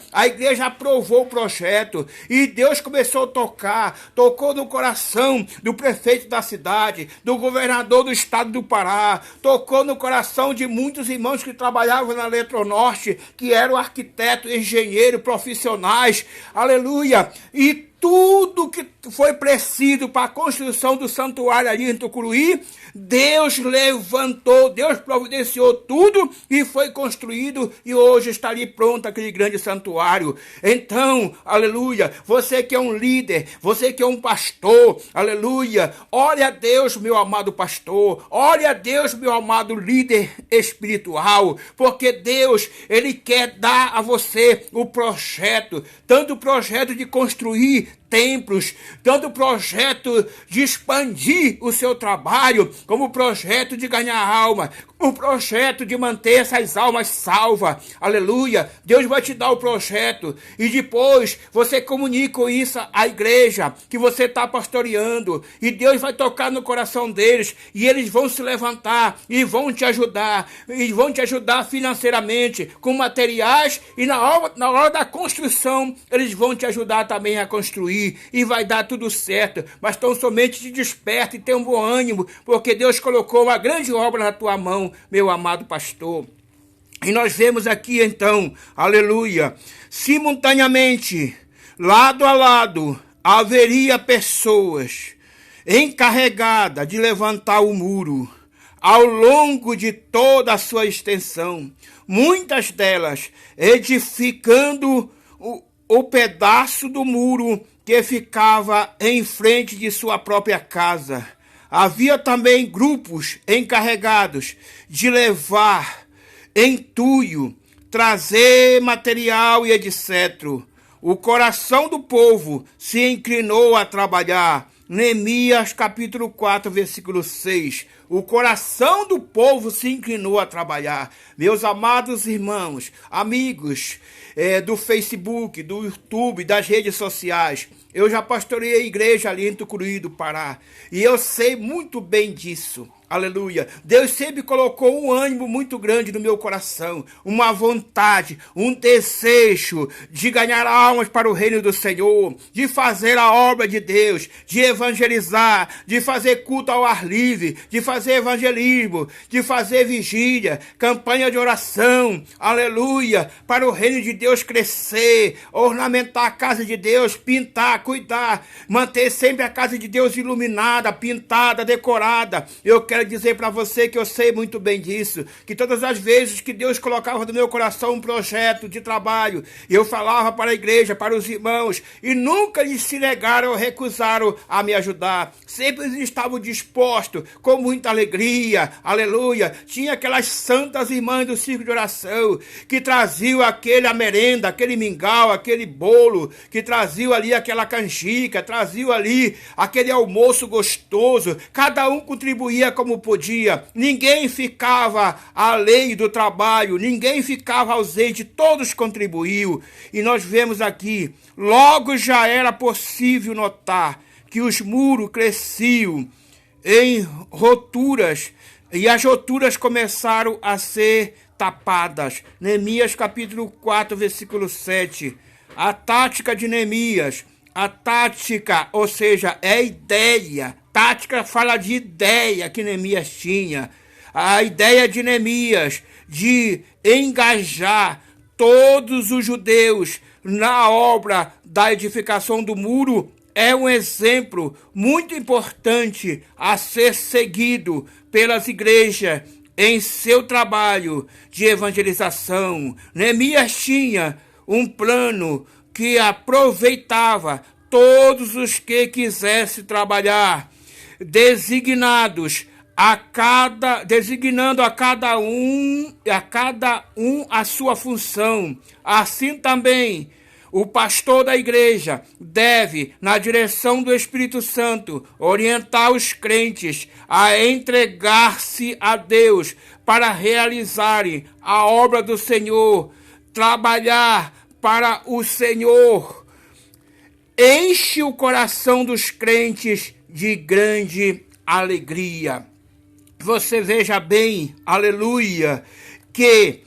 aprovou o projeto, e Deus começou a tocou no coração do prefeito da cidade, do governador do estado do Pará, tocou no coração de muitos irmãos que trabalhavam na Eletronorte, que eram arquitetos, engenheiros, profissionais, aleluia, e tudo que foi preciso para a construção do santuário ali em Tucuruí, Deus levantou, Deus providenciou tudo e foi construído, e hoje está ali pronto aquele grande santuário. Então, aleluia, você que é um líder, você que é um pastor, aleluia, ore a Deus, meu amado pastor, ore a Deus, meu amado líder espiritual, porque Deus, ele quer dar a você o projeto, tanto o projeto de construir templos, tanto o projeto de expandir o seu trabalho, como o projeto de ganhar alma, o projeto de manter essas almas salvas. Aleluia! Deus vai te dar o projeto e depois você comunica isso à igreja que você está pastoreando, e Deus vai tocar no coração deles, e eles vão se levantar e vão te ajudar financeiramente, com materiais, e na hora da construção eles vão te ajudar também a construir, e vai dar tudo certo. Mas tão somente te desperta e tenha um bom ânimo, porque Deus colocou uma grande obra na tua mão, meu amado pastor. E nós vemos aqui então, aleluia, simultaneamente, lado a lado, haveria pessoas encarregadas de levantar o muro ao longo de toda a sua extensão, muitas delas edificando o pedaço do muro que ficava em frente de sua própria casa. Havia também grupos encarregados de levar entulho, trazer material e etc. O coração do povo se inclinou a trabalhar. Neemias capítulo 4, versículo 6. O coração do povo se inclinou a trabalhar. Meus amados irmãos, amigos do Facebook, do YouTube, das redes sociais, eu já pastoreei a igreja ali em Tucuruí do Pará, e eu sei muito bem disso. Aleluia. Deus sempre colocou um ânimo muito grande no meu coração, uma vontade, um desejo de ganhar almas para o reino do Senhor, de fazer a obra de Deus, de evangelizar, de fazer culto ao ar livre, de fazer fazer evangelismo, de fazer vigília, campanha de oração, aleluia, para o reino de Deus crescer, ornamentar a casa de Deus, pintar, cuidar, manter sempre a casa de Deus iluminada, pintada, decorada. Eu quero dizer para você que eu sei muito bem disso, que todas as vezes que Deus colocava no meu coração um projeto de trabalho, eu falava para a igreja, para os irmãos, e nunca eles se negaram ou recusaram a me ajudar. Sempre eles estavam dispostos, com muita alegria, aleluia. Tinha aquelas santas irmãs do círculo de oração, que traziam a merenda, aquele mingau, aquele bolo, que traziam ali aquela canjica, traziam ali aquele almoço gostoso. Cada um contribuía como podia. Ninguém ficava além do trabalho, ninguém ficava ausente, todos contribuíam. E nós vemos aqui, logo já era possível notar que os muros cresciam em roturas, e as roturas começaram a ser tapadas. Neemias capítulo 4, versículo 7. A tática de Neemias, a tática, ou seja, é ideia. Tática fala de ideia que Neemias tinha. A ideia de Neemias de engajar todos os judeus na obra da edificação do muro é um exemplo muito importante a ser seguido pelas igrejas em seu trabalho de evangelização. Neemias tinha um plano que aproveitava todos os que quisessem trabalhar, designando a cada um a sua função. Assim também o pastor da igreja deve, na direção do Espírito Santo, orientar os crentes a entregar-se a Deus para realizarem a obra do Senhor, trabalhar para o Senhor. Enche o coração dos crentes de grande alegria. Você veja bem, aleluia, que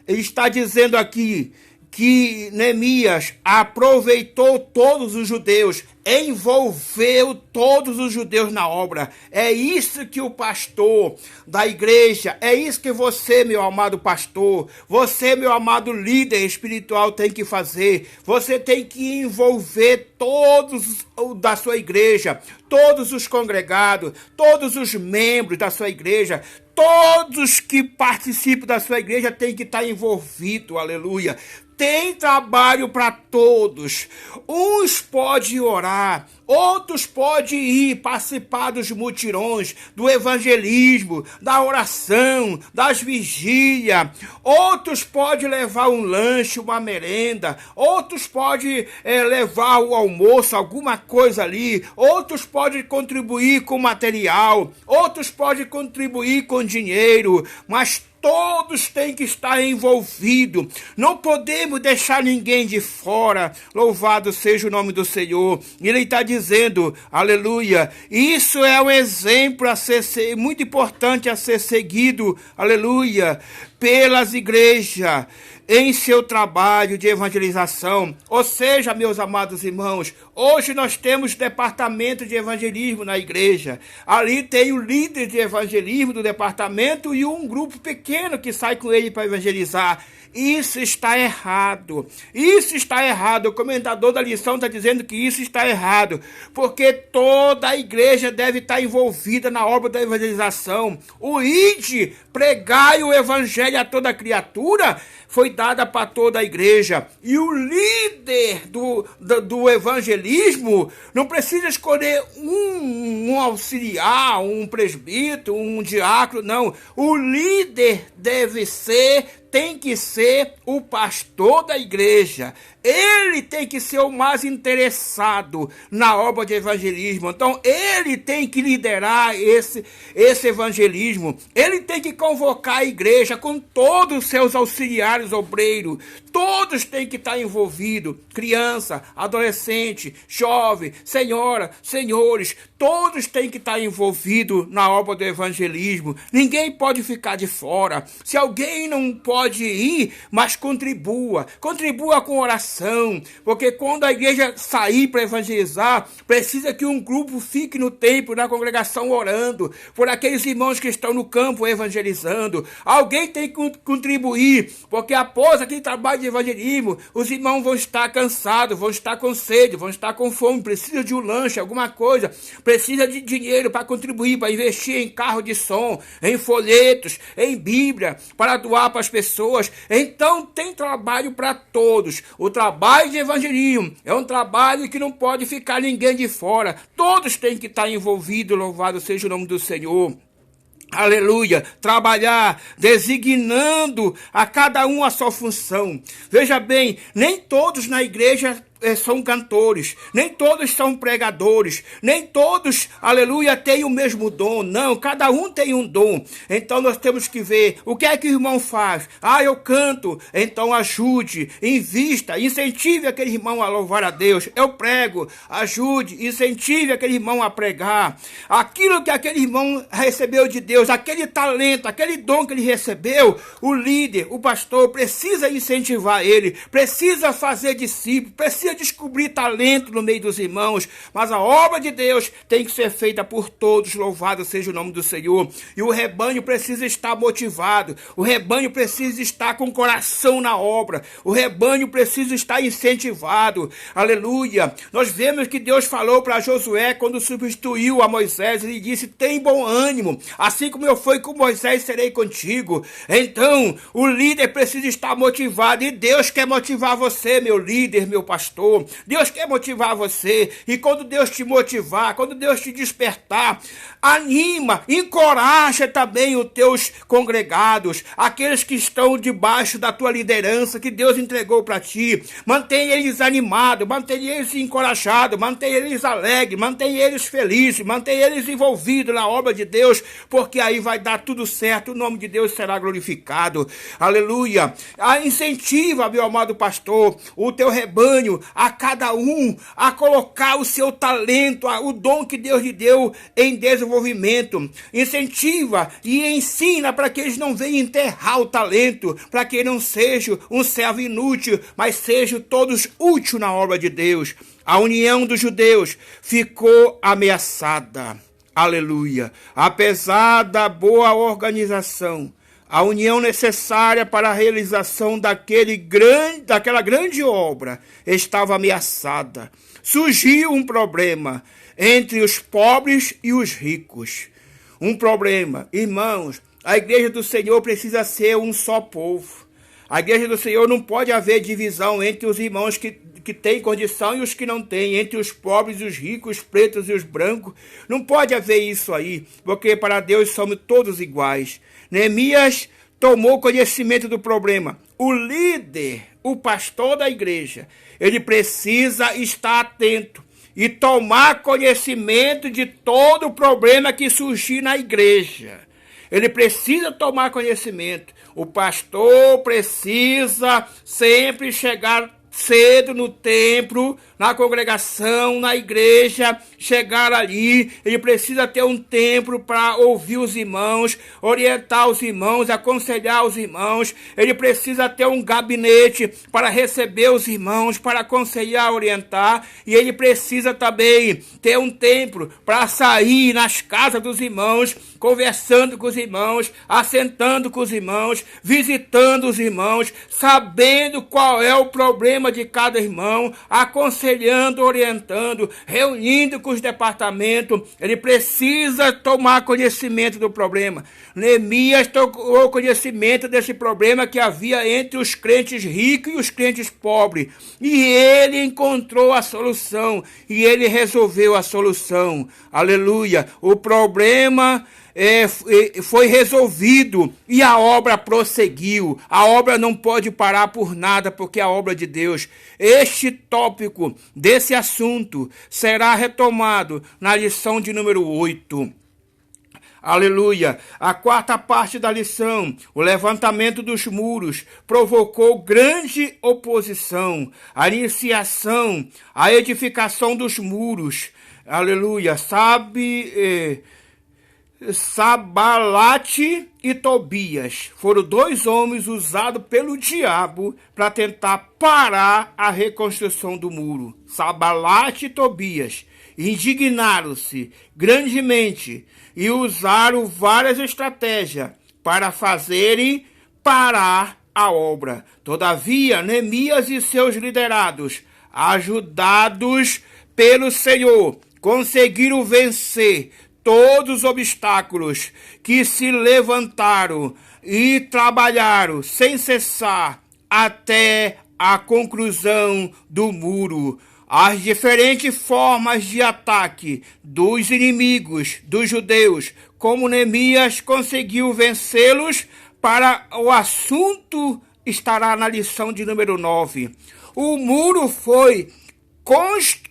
ele está dizendo aqui que Neemias aproveitou todos os judeus, envolveu todos os judeus na obra. É isso que o pastor da igreja, é isso que você, meu amado pastor, você, meu amado líder espiritual, tem que fazer. Você tem que envolver todos da sua igreja, todos os congregados, todos os membros da sua igreja, todos que participam da sua igreja têm que estar envolvidos, aleluia. Tem trabalho para todos. Uns podem orar, outros podem ir participar dos mutirões, do evangelismo, da oração, das vigílias. Outros podem levar um lanche, uma merenda. Outros podem levar o almoço, alguma coisa ali. Outros podem contribuir com material. Outros podem contribuir com dinheiro. Mas todos têm que estar envolvidos. Não podemos deixar ninguém de fora. Louvado seja o nome do Senhor. Ele está dizendo, aleluia, isso é um exemplo a ser muito importante a ser seguido, aleluia, pelas igrejas em seu trabalho de evangelização. Ou seja, meus amados irmãos, hoje nós temos departamento de evangelismo na igreja. Ali tem o líder de evangelismo do departamento e um grupo pequeno que sai com ele para evangelizar. Isso está errado. Isso está errado. O comentador da lição está dizendo que isso está errado, porque toda a igreja deve estar envolvida na obra da evangelização. O ide, pregai o evangelho a toda criatura, foi dada para toda a igreja. E o líder do evangelismo não precisa escolher um auxiliar, um presbítero, um diácono, não. O líder tem que ser o pastor da igreja. Ele tem que ser o mais interessado na obra de evangelismo. Então, ele tem que liderar esse evangelismo. Ele tem que convocar a igreja com todos os seus auxiliares obreiros. Todos têm que estar envolvidos. Criança, adolescente, jovem, senhora, senhores. Todos têm que estar envolvidos na obra do evangelismo. Ninguém pode ficar de fora. Se alguém não pode ir, mas contribua. Contribua com oração. oração, porque quando a igreja sair para evangelizar, precisa que um grupo fique no templo, na congregação, orando por aqueles irmãos que estão no campo evangelizando. Alguém tem que contribuir, porque após aquele trabalho de evangelismo, os irmãos vão estar cansados, vão estar com sede, vão estar com fome, precisa de um lanche, alguma coisa, precisa de dinheiro para contribuir, para investir em carro de som, em folhetos, em Bíblia, para doar para as pessoas. Então tem trabalho para todos. O trabalho de evangelismo é um trabalho que não pode ficar ninguém de fora. Todos têm que estar envolvidos, louvado seja o nome do Senhor. Aleluia, trabalhar, designando a cada um a sua função. Veja bem, nem todos na igreja são cantores, nem todos são pregadores, nem todos, aleluia, têm o mesmo dom. Não, cada um tem um dom. Então nós temos que ver o que é que o irmão faz. Eu canto, então ajude, invista, incentive aquele irmão a louvar a Deus. Eu prego, ajude, incentive aquele irmão a pregar. Aquilo que aquele irmão recebeu de Deus, aquele talento, aquele dom que ele recebeu, o líder, o pastor precisa incentivar ele, precisa fazer discípulo, precisa descobrir talento no meio dos irmãos, mas a obra de Deus tem que ser feita por todos, louvado seja o nome do Senhor. E o rebanho precisa estar motivado, o rebanho precisa estar com o coração na obra, o rebanho precisa estar incentivado, aleluia. Nós vemos que Deus falou para Josué quando substituiu a Moisés, ele disse: tem bom ânimo, assim como eu fui com Moisés, serei contigo. Então o líder precisa estar motivado, e Deus quer motivar você, meu líder, meu pastor. Deus quer motivar você, e quando Deus te motivar, quando Deus te despertar, anima, encoraja também os teus congregados, aqueles que estão debaixo da tua liderança, que Deus entregou para ti. Mantenha eles animados, mantenha eles encorajados, mantenha eles alegres, mantenha eles felizes, mantenha eles envolvidos na obra de Deus, porque aí vai dar tudo certo, o nome de Deus será glorificado. Aleluia. Incentiva, meu amado pastor, o teu rebanho, a cada um a colocar o seu talento, o dom que Deus lhe deu em desenvolvimento. Incentiva e ensina para que eles não venham enterrar o talento, para que não seja um servo inútil, mas sejam todos úteis na obra de Deus. A união dos judeus ficou ameaçada. Aleluia. Apesar da boa organização, a união necessária para a realização daquela grande obra estava ameaçada. Surgiu um problema entre os pobres e os ricos. Um problema, irmãos, a igreja do Senhor precisa ser um só povo. A igreja do Senhor não pode haver divisão entre os irmãos que têm condição e os que não têm, entre os pobres e os ricos, os pretos e os brancos. Não pode haver isso aí, porque para Deus somos todos iguais. Neemias tomou conhecimento do problema. O líder, o pastor da igreja, ele precisa estar atento e tomar conhecimento de todo o problema que surgir na igreja. Ele precisa tomar conhecimento. O pastor precisa sempre chegar cedo no templo, na congregação, na igreja, chegar ali. Ele precisa ter um tempo para ouvir os irmãos, orientar os irmãos, aconselhar os irmãos. Ele precisa ter um gabinete para receber os irmãos, para aconselhar, orientar. E ele precisa também ter um tempo para sair nas casas dos irmãos, conversando com os irmãos, assentando com os irmãos, visitando os irmãos, sabendo qual é o problema de cada irmão, aconselhando, orientando, reunindo com os departamentos. Ele precisa tomar conhecimento do problema. Neemias tomou conhecimento desse problema que havia entre os crentes ricos e os crentes pobres. E ele encontrou a solução. E ele resolveu a solução. Aleluia. O problema foi resolvido e a obra prosseguiu. A obra não pode parar por nada, porque é a obra de Deus. Este tópico desse assunto será retomado na lição de número 8. Aleluia. A quarta parte da lição, o levantamento dos muros, provocou grande oposição. A iniciação, a edificação dos muros. Aleluia. Sanbalate e Tobias foram 2 homens usados pelo diabo para tentar parar a reconstrução do muro. Sanbalate e Tobias indignaram-se grandemente e usaram várias estratégias para fazerem parar a obra. Todavia, Neemias e seus liderados, ajudados pelo Senhor, conseguiram vencer todos os obstáculos que se levantaram e trabalharam sem cessar até a conclusão do muro. As diferentes formas de ataque dos inimigos dos judeus, como Neemias conseguiu vencê-los, para o assunto estará na lição de número 9. O muro foi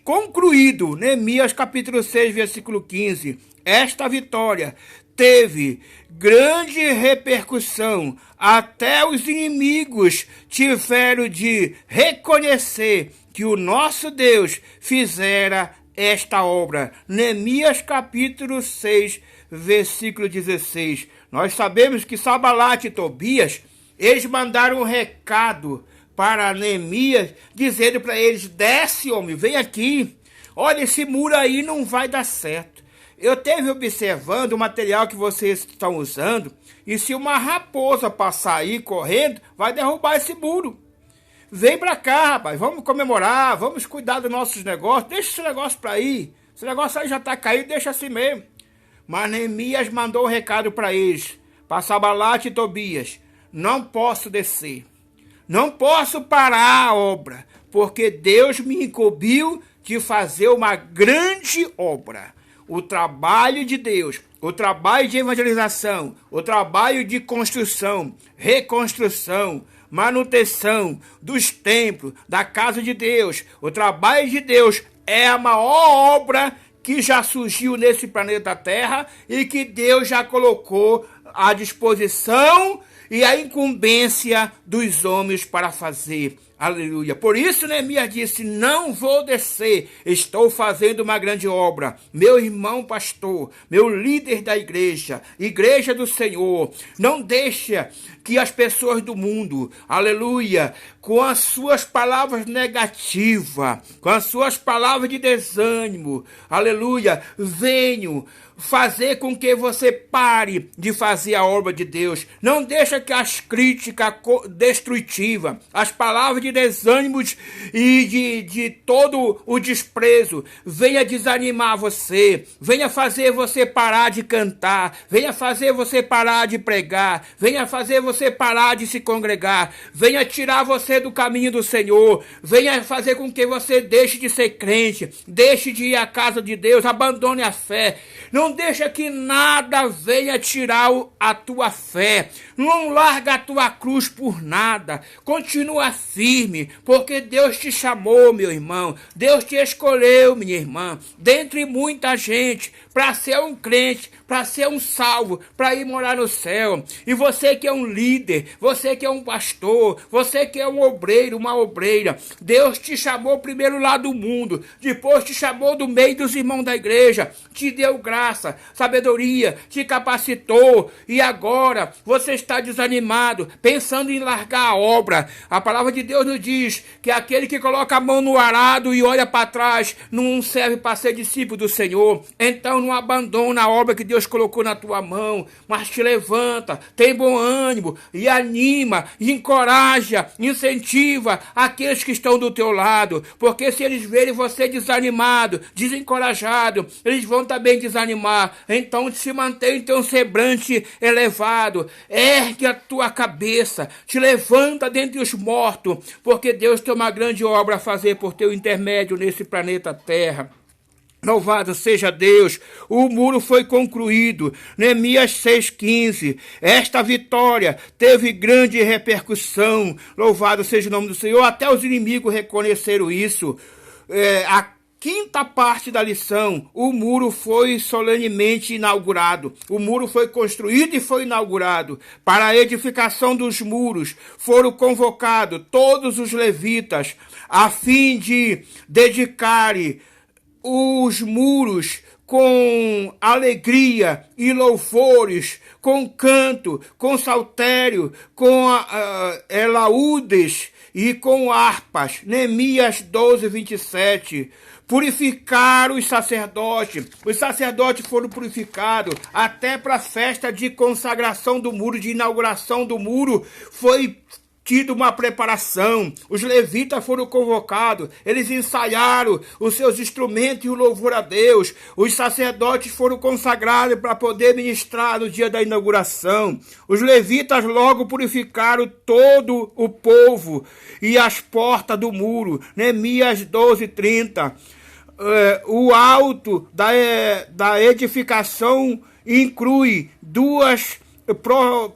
concluído, Neemias capítulo 6, versículo 15. Esta vitória teve grande repercussão, até os inimigos tiveram de reconhecer que o nosso Deus fizera esta obra. Neemias capítulo 6, versículo 16. Nós sabemos que Sanbalate e Tobias, eles mandaram um recado para Neemias, dizendo para eles: desce, homem, vem aqui. Olha, esse muro aí não vai dar certo. Eu esteve observando o material que vocês estão usando, e se uma raposa passar aí correndo, vai derrubar esse muro. Vem pra cá, rapaz, vamos comemorar, vamos cuidar dos nossos negócios, deixa esse negócio pra aí. Esse negócio aí já tá caído, deixa assim mesmo. Mas Neemias mandou um recado para eles, para Sanbalate e Tobias: não posso descer, não posso parar a obra, porque Deus me incumbiu de fazer uma grande obra. O trabalho de Deus, o trabalho de evangelização, o trabalho de construção, reconstrução, manutenção dos templos, da casa de Deus, o trabalho de Deus é a maior obra que já surgiu nesse planeta Terra e que Deus já colocou à disposição e à incumbência dos homens para fazer. Aleluia. Por isso Neemias disse: não vou descer, estou fazendo uma grande obra. Meu irmão pastor, meu líder da igreja do Senhor, não deixa que as pessoas do mundo, aleluia, com as suas palavras negativas, com as suas palavras de desânimo, aleluia, venham fazer com que você pare de fazer a obra de Deus. Não deixa que as críticas destrutivas, as palavras de desânimo e de todo o desprezo venha desanimar você, venha fazer você parar de cantar, venha fazer você parar de pregar, venha fazer você parar de se congregar, venha tirar você do caminho do Senhor, venha fazer com que você deixe de ser crente, deixe de ir à casa de Deus, abandone a fé. Não deixa que nada venha tirar a tua fé. Não larga a tua cruz por nada. Continua firme, porque Deus te chamou, meu irmão. Deus te escolheu, minha irmã, dentre muita gente, para ser um crente, para ser um salvo, para ir morar no céu. E você que é um líder, você que é um pastor, você que é um obreiro, uma obreira, Deus te chamou primeiro lá do mundo, depois te chamou do meio dos irmãos da igreja, te deu graça, sabedoria, te capacitou, e agora você está desanimado, pensando em largar a obra. A palavra de Deus nos diz que aquele que coloca a mão no arado e olha para trás não serve para ser discípulo do Senhor. Então não abandona a obra que Deus colocou na tua mão, mas te levanta, tem bom ânimo e anima, e encoraja, incentiva aqueles que estão do teu lado, porque se eles verem você desanimado, desencorajado, eles vão também desanimar. Então se mantém teu semblante elevado, ergue a tua cabeça, te levanta dentre os mortos, porque Deus tem uma grande obra a fazer por teu intermédio nesse planeta Terra. Louvado seja Deus, o muro foi concluído. Neemias 6,15. Esta vitória teve grande repercussão. Louvado seja o nome do Senhor. Até os inimigos reconheceram isso. A quinta parte da lição: o muro foi solenemente inaugurado. O muro foi construído e foi inaugurado. Para a edificação dos muros foram convocados todos os levitas, a fim de dedicarem os muros com alegria e louvores, com canto, com saltério, com laúdes e com harpas. Neemias 12, 27. Purificaram os sacerdotes. Os sacerdotes foram purificados até para a festa de consagração do muro, de inauguração do muro, foi tido uma preparação. Os levitas foram convocados, eles ensaiaram os seus instrumentos e o louvor a Deus. Os sacerdotes foram consagrados para poder ministrar no dia da inauguração. Os levitas logo purificaram todo o povo e as portas do muro. Neemias 12, 30. O alto da edificação inclui duas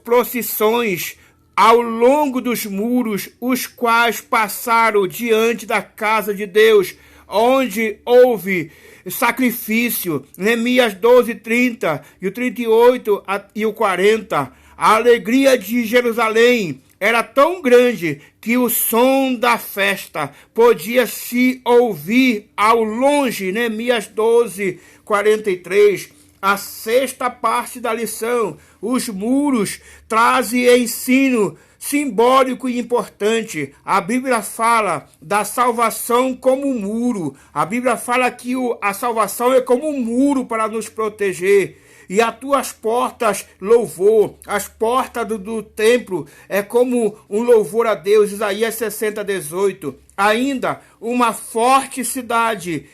procissões ao longo dos muros, os quais passaram diante da casa de Deus, onde houve sacrifício. Neemias 12, 30 e o 38 e o 40. A alegria de Jerusalém era tão grande que o som da festa podia se ouvir ao longe. Neemias 12, 43. A sexta parte da lição: os muros trazem ensino simbólico e importante. A Bíblia fala da salvação como um muro. A Bíblia fala que a salvação é como um muro para nos proteger. E as tuas portas, louvor. As portas do templo é como um louvor a Deus. Isaías 60, 18. Ainda uma forte cidade.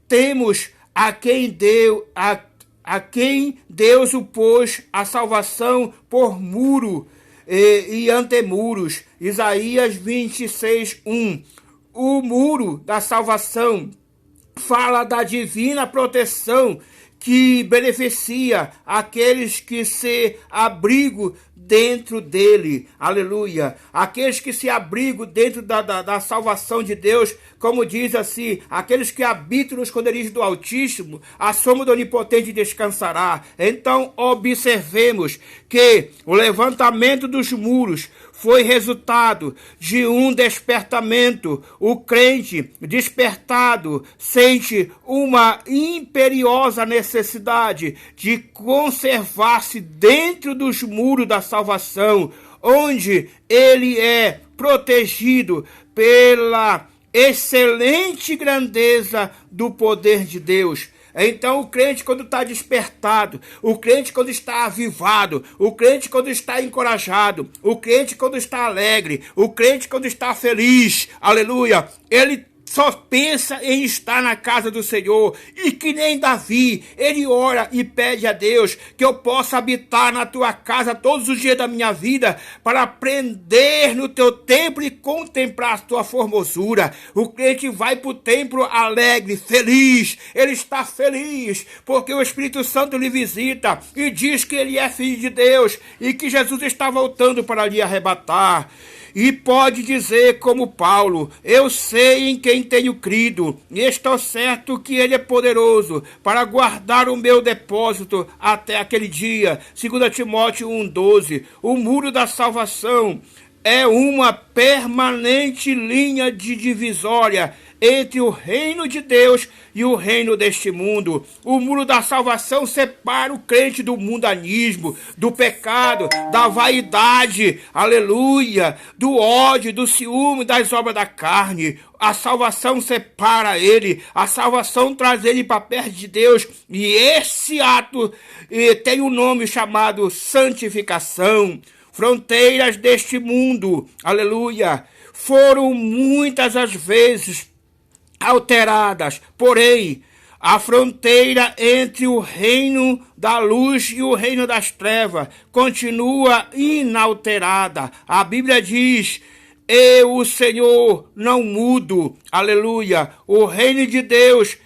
Temos a quem Deus o pôs a salvação por muro e antemuros. Isaías 26, 1. O muro da salvação fala da divina proteção que beneficia aqueles que se abrigam dentro dele. Aleluia. Aqueles que se abrigam dentro da salvação de Deus, como diz assim: aqueles que habitam nos esconderijos do Altíssimo, a sombra do Onipotente descansará. Então observemos que o levantamento dos muros foi resultado de um despertamento. O crente despertado sente uma imperiosa necessidade de conservar-se dentro dos muros da salvação, onde ele é protegido pela excelente grandeza do poder de Deus. Então o crente, quando está despertado, o crente quando está avivado, o crente quando está encorajado, o crente quando está alegre, o crente quando está feliz, aleluia, ele só pensa em estar na casa do Senhor. E que nem Davi, ele ora e pede a Deus que eu possa habitar na tua casa todos os dias da minha vida, para aprender no teu templo e contemplar a tua formosura. O crente vai para o templo alegre, feliz. Ele está feliz porque o Espírito Santo lhe visita e diz que ele é filho de Deus e que Jesus está voltando para lhe arrebatar. E pode dizer como Paulo: eu sei em quem tenho crido, e estou certo que ele é poderoso para guardar o meu depósito até aquele dia. 2 Timóteo 1,12. O muro da salvação é uma permanente linha de divisória entre o reino de Deus e o reino deste mundo. O muro da salvação separa o crente do mundanismo, do pecado, da vaidade, aleluia, do ódio, do ciúme, das obras da carne. A salvação separa ele, a salvação traz ele para perto de Deus, e esse ato tem um nome chamado santificação. Fronteiras deste mundo, aleluia, foram muitas as vezes alteradas, porém a fronteira entre o reino da luz e o reino das trevas continua inalterada. A Bíblia diz: eu, o Senhor, não mudo, aleluia. O reino de Deus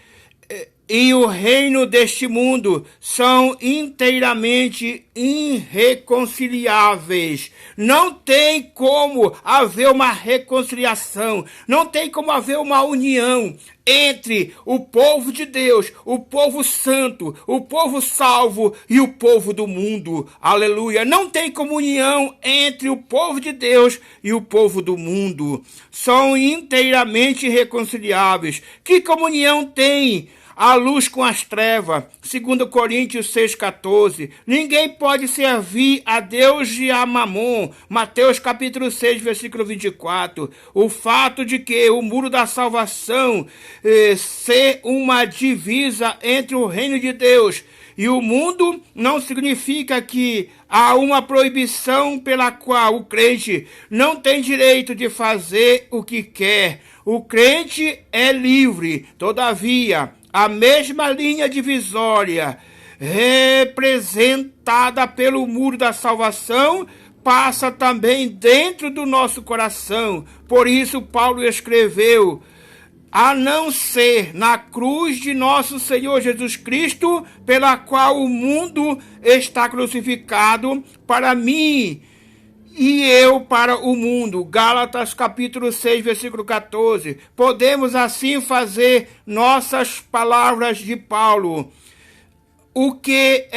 e o reino deste mundo são inteiramente irreconciliáveis. Não tem como haver uma reconciliação, não tem como haver uma união entre o povo de Deus, o povo santo, o povo salvo e o povo do mundo. Aleluia! Não tem comunhão entre o povo de Deus e o povo do mundo. São inteiramente irreconciliáveis. Que comunhão tem a luz com as trevas? 2 Coríntios 6,14. Ninguém pode servir a Deus e a Mamon. Mateus capítulo 6, versículo 24. O fato de que o muro da salvação ser uma divisa entre o reino de Deus e o mundo não significa que há uma proibição pela qual o crente não tem direito de fazer o que quer. O crente é livre. Todavia, a mesma linha divisória representada pelo muro da salvação passa também dentro do nosso coração. Por isso Paulo escreveu: a não ser na cruz de nosso Senhor Jesus Cristo, pela qual o mundo está crucificado para mim e eu para o mundo. Gálatas capítulo 6, versículo 14. Podemos assim fazer nossas palavras de Paulo. O que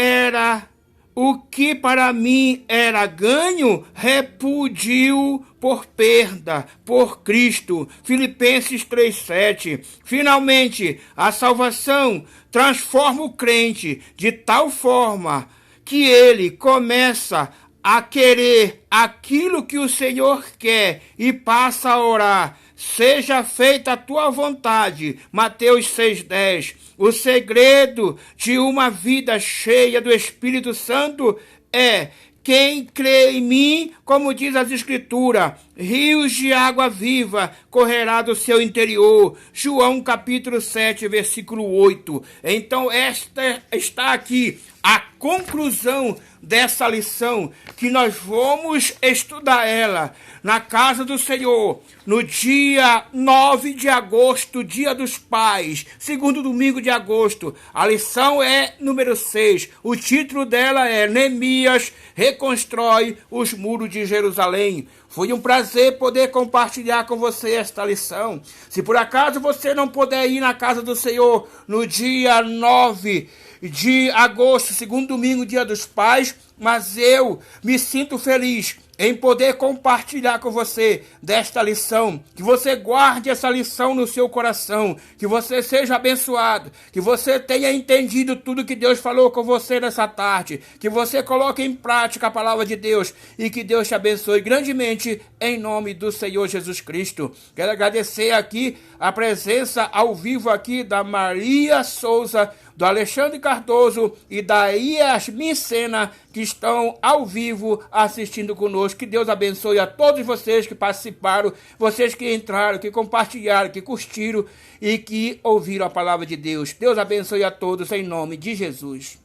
para mim era ganho, repudio por perda, por Cristo. Filipenses 3,7. Finalmente, a salvação transforma o crente de tal forma que ele começa a querer aquilo que o Senhor quer e passa a orar: seja feita a tua vontade. Mateus 6,10. O segredo de uma vida cheia do Espírito Santo é: quem crê em mim, como diz as Escrituras, rios de água viva correrá do seu interior. João capítulo 7, versículo 8. Então esta está aqui a conclusão dessa lição, que nós vamos estudar ela na casa do Senhor, no dia 9 de agosto, dia dos pais, segundo domingo de agosto. A lição é número 6. O título dela é: Neemias reconstrói os muros de Jerusalém. Foi um prazer poder compartilhar com você esta lição. Se por acaso você não puder ir na casa do Senhor no dia 9 de agosto, segundo domingo, dia dos pais, mas eu me sinto feliz em poder compartilhar com você desta lição, que você guarde essa lição no seu coração, que você seja abençoado, que você tenha entendido tudo que Deus falou com você nessa tarde, que você coloque em prática a palavra de Deus e que Deus te abençoe grandemente em nome do Senhor Jesus Cristo. Quero agradecer aqui a presença ao vivo aqui da Maria Souza, do Alexandre Cardoso e da Yasmin Sena, que estão ao vivo assistindo conosco. Que Deus abençoe a todos vocês que participaram, vocês que entraram, que compartilharam, que curtiram e que ouviram a palavra de Deus. Deus abençoe a todos em nome de Jesus.